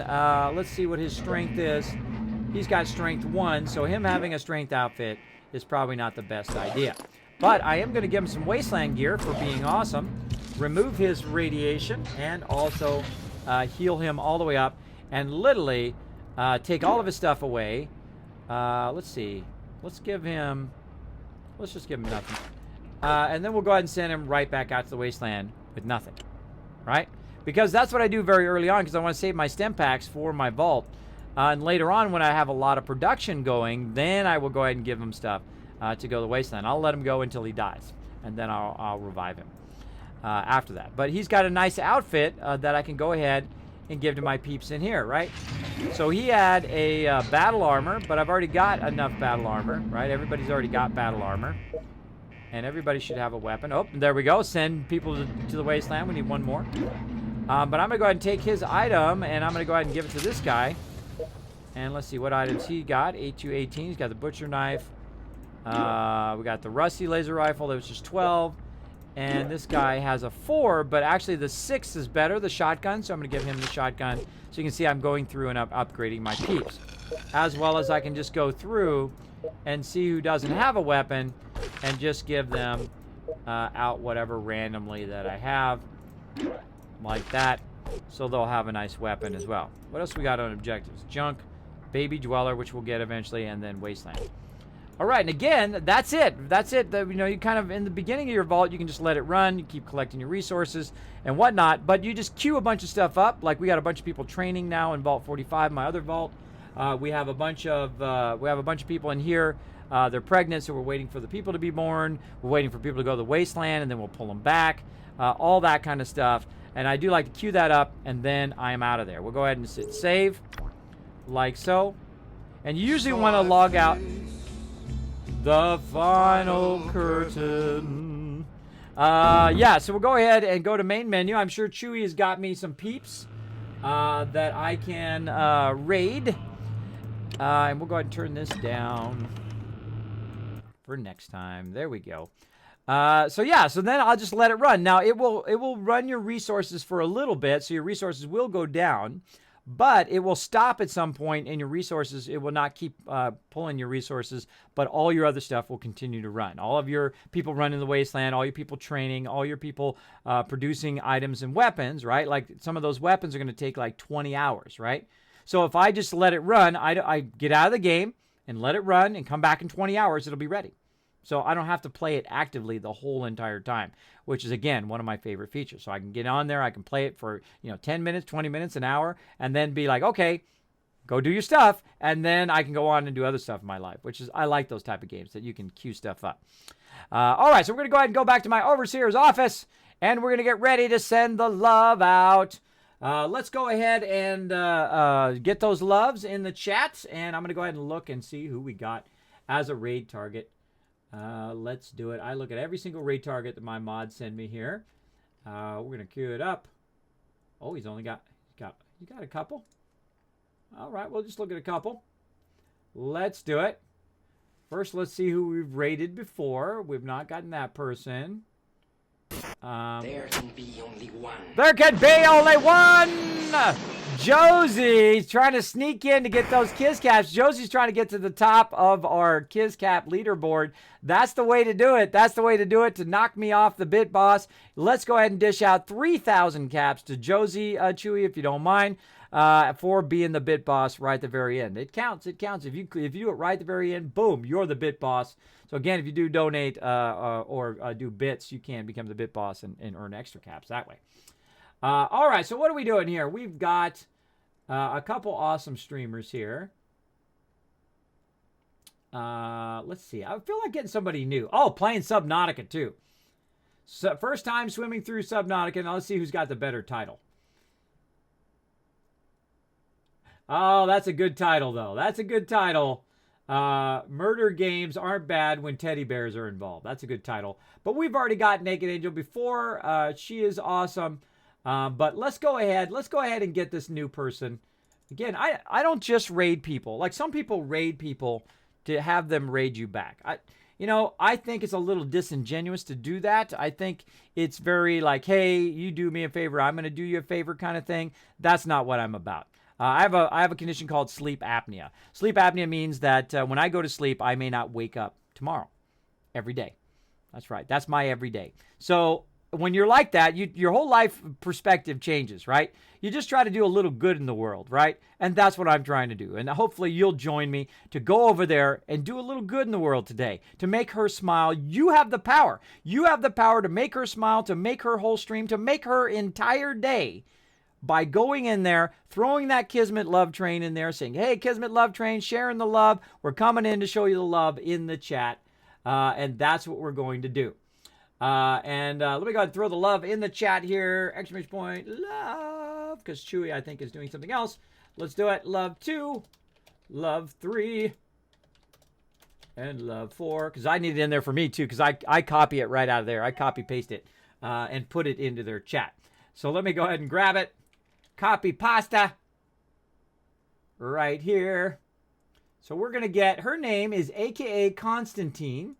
let's see what his strength is. He's got strength 1, so him having a strength outfit is probably not the best idea. But I am going to give him some wasteland gear for being awesome. Remove his radiation and also heal him all the way up. And literally take all of his stuff away. Let's see. Let's just give him nothing. And then we'll go ahead and send him right back out to the wasteland with nothing. Right? Because that's what I do very early on, because I want to save my stem packs for my vault. And later on, when I have a lot of production going, then I will go ahead and give him stuff to go to the wasteland. I'll let him go until he dies, and then I'll revive him after that. But he's got a nice outfit that I can go ahead and give to my peeps in here, right? So he had a battle armor, but I've already got enough battle armor, right? Everybody's already got battle armor. And everybody should have a weapon. Oh, there we go. Send people to the wasteland. We need one more. But I'm going to go ahead and take his item, and I'm going to go ahead and give it to this guy. And let's see what items he got. 8218. He's got the butcher knife. We got the rusty laser rifle. That was just 12. And this guy has a 4, but actually the 6 is better, the shotgun. So I'm going to give him the shotgun. So you can see I'm going through and upgrading my peeps. As well as I can just go through and see who doesn't have a weapon and just give them out whatever randomly that I have. Like that. So they'll have a nice weapon as well. What else we got on objectives? Junk, baby dweller, which we'll get eventually, and then wasteland. All right, and again, that's it. That's it. You know, you kind of, in the beginning of your vault, you can just let it run. You keep collecting your resources and whatnot, but you just queue a bunch of stuff up. Like we got a bunch of people training now in Vault 45, my other vault. We have a bunch of people in here. They're pregnant, so we're waiting for the people to be born. We're waiting for people to go to the wasteland, and then we'll pull them back. All that kind of stuff. And I do like to queue that up, and then I am out of there. We'll go ahead and hit save, like so. And you usually want to log out. The final curtain. Yeah, so we'll go ahead and go to main menu. I'm sure Chewy has got me some peeps that I can raid. And we'll go ahead and turn this down for next time. There we go. So yeah, so then I'll just let it run. Now it will run your resources for a little bit, so your resources will go down, but it will stop at some point in your resources. It will not keep pulling your resources, but all your other stuff will continue to run. All of your people running the wasteland, all your people training, all your people producing items and weapons, right? Like some of those weapons are going to take like 20 hours, right? So if I just let it run, I get out of the game and let it run and come back in 20 hours, it'll be ready. So I don't have to play it actively the whole entire time, which is, again, one of my favorite features. So I can get on there, I can play it for 10 minutes, 20 minutes, an hour, and then be like, okay, go do your stuff, and then I can go on and do other stuff in my life, which is, I like those type of games that you can queue stuff up. All right, so we're going to go ahead and go back to my overseer's office, and we're going to get ready to send the love out. Let's go ahead and get those loves in the chat, and I'm going to go ahead and look and see who we got as a raid target. Let's do it. I look at every single raid target that my mods send me here. We're going to queue it up. Oh, he's only got a couple. All right, we'll just look at a couple. Let's do it. First, let's see who we've raided before. We've not gotten that person. There can be only one. There can be only one! Josie's trying to sneak in to get those Kiss Caps. Josie's trying to get to the top of our Kiss Cap leaderboard. That's the way to do it. That's the way to do it, to knock me off the Bit Boss. Let's go ahead and dish out 3,000 caps to Josie, Chewy, if you don't mind, for being the Bit Boss right at the very end. It counts. It counts. If you do it right at the very end, boom, you're the Bit Boss. So again, if you do donate or do bits, you can become the Bit Boss and earn extra caps that way. All right, so what are we doing here? We've got a couple awesome streamers here. Let's see. I feel like getting somebody new. Oh, playing Subnautica too. So first time swimming through Subnautica. Now let's see who's got the better title. Oh, that's a good title, though. That's a good title. Murder games aren't bad when teddy bears are involved. That's a good title. But we've already got Naked Angel before. She is awesome. But let's go ahead. Let's go ahead and get this new person. Again, I don't just raid people. Like some people raid people to have them raid you back. I think it's a little disingenuous to do that. I think it's very like, hey, you do me a favor, I'm going to do you a favor kind of thing. That's not what I'm about. I have a condition called sleep apnea. Sleep apnea means that when I go to sleep, I may not wake up tomorrow. Every day. That's right. That's my every day. So when you're like that, your whole life perspective changes, right? You just try to do a little good in the world, right? And that's what I'm trying to do. And hopefully you'll join me to go over there and do a little good in the world today, to make her smile. You have the power. You have the power to make her smile, to make her whole stream, to make her entire day by going in there, throwing that Kismet love train in there, saying, hey, Kismet love train, sharing the love. We're coming in to show you the love in the chat. And that's what we're going to do. Let me go ahead and throw the love in the chat here. Exclamation point, love. Because Chewy, I think, is doing something else. Let's do it. Love 2, love 3, and love 4. Because I need it in there for me, too. Because I copy it right out of there. I copy paste it and put it into their chat. So let me go ahead and grab it. Copy pasta. Right here. So we're going to get, her name is AKA Constantine.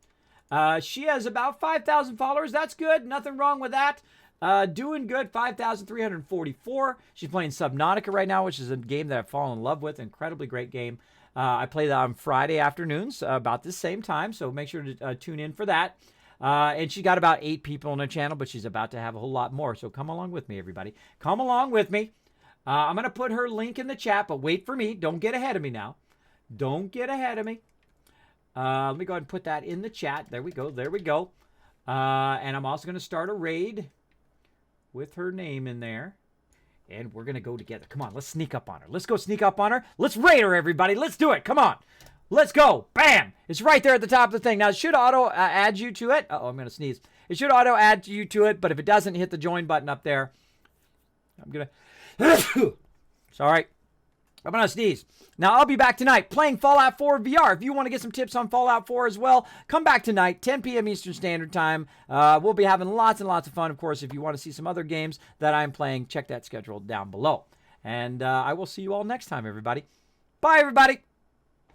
She has about 5,000 followers. That's good. Nothing wrong with that. Doing good. 5,344. She's playing Subnautica right now, which is a game that I've fallen in love with. Incredibly great game. I play that on Friday afternoons about the same time, so make sure to tune in for that. And she got about 8 people on her channel, but she's about to have a whole lot more. So come along with me, everybody. Come along with me. I'm going to put her link in the chat, but wait for me. Don't get ahead of me now. Don't get ahead of me. Let me go ahead and put that in the chat. There we go. There we go. And I'm also going to start a raid with her name in there. And we're going to go together. Come on, let's sneak up on her. Let's go sneak up on her. Let's raid her, everybody. Let's do it. Come on. Let's go. Bam. It's right there at the top of the thing. Now, it should auto add you to it. Uh-oh, I'm going to sneeze. It should auto add you to it, but if it doesn't, hit the join button up there. I'm going to... Sorry. I'm going to sneeze. Now, I'll be back tonight playing Fallout 4 VR. If you want to get some tips on Fallout 4 as well, come back tonight, 10 p.m. Eastern Standard Time. We'll be having lots and lots of fun. Of course, if you want to see some other games that I'm playing, check that schedule down below. And I will see you all next time, everybody. Bye, everybody.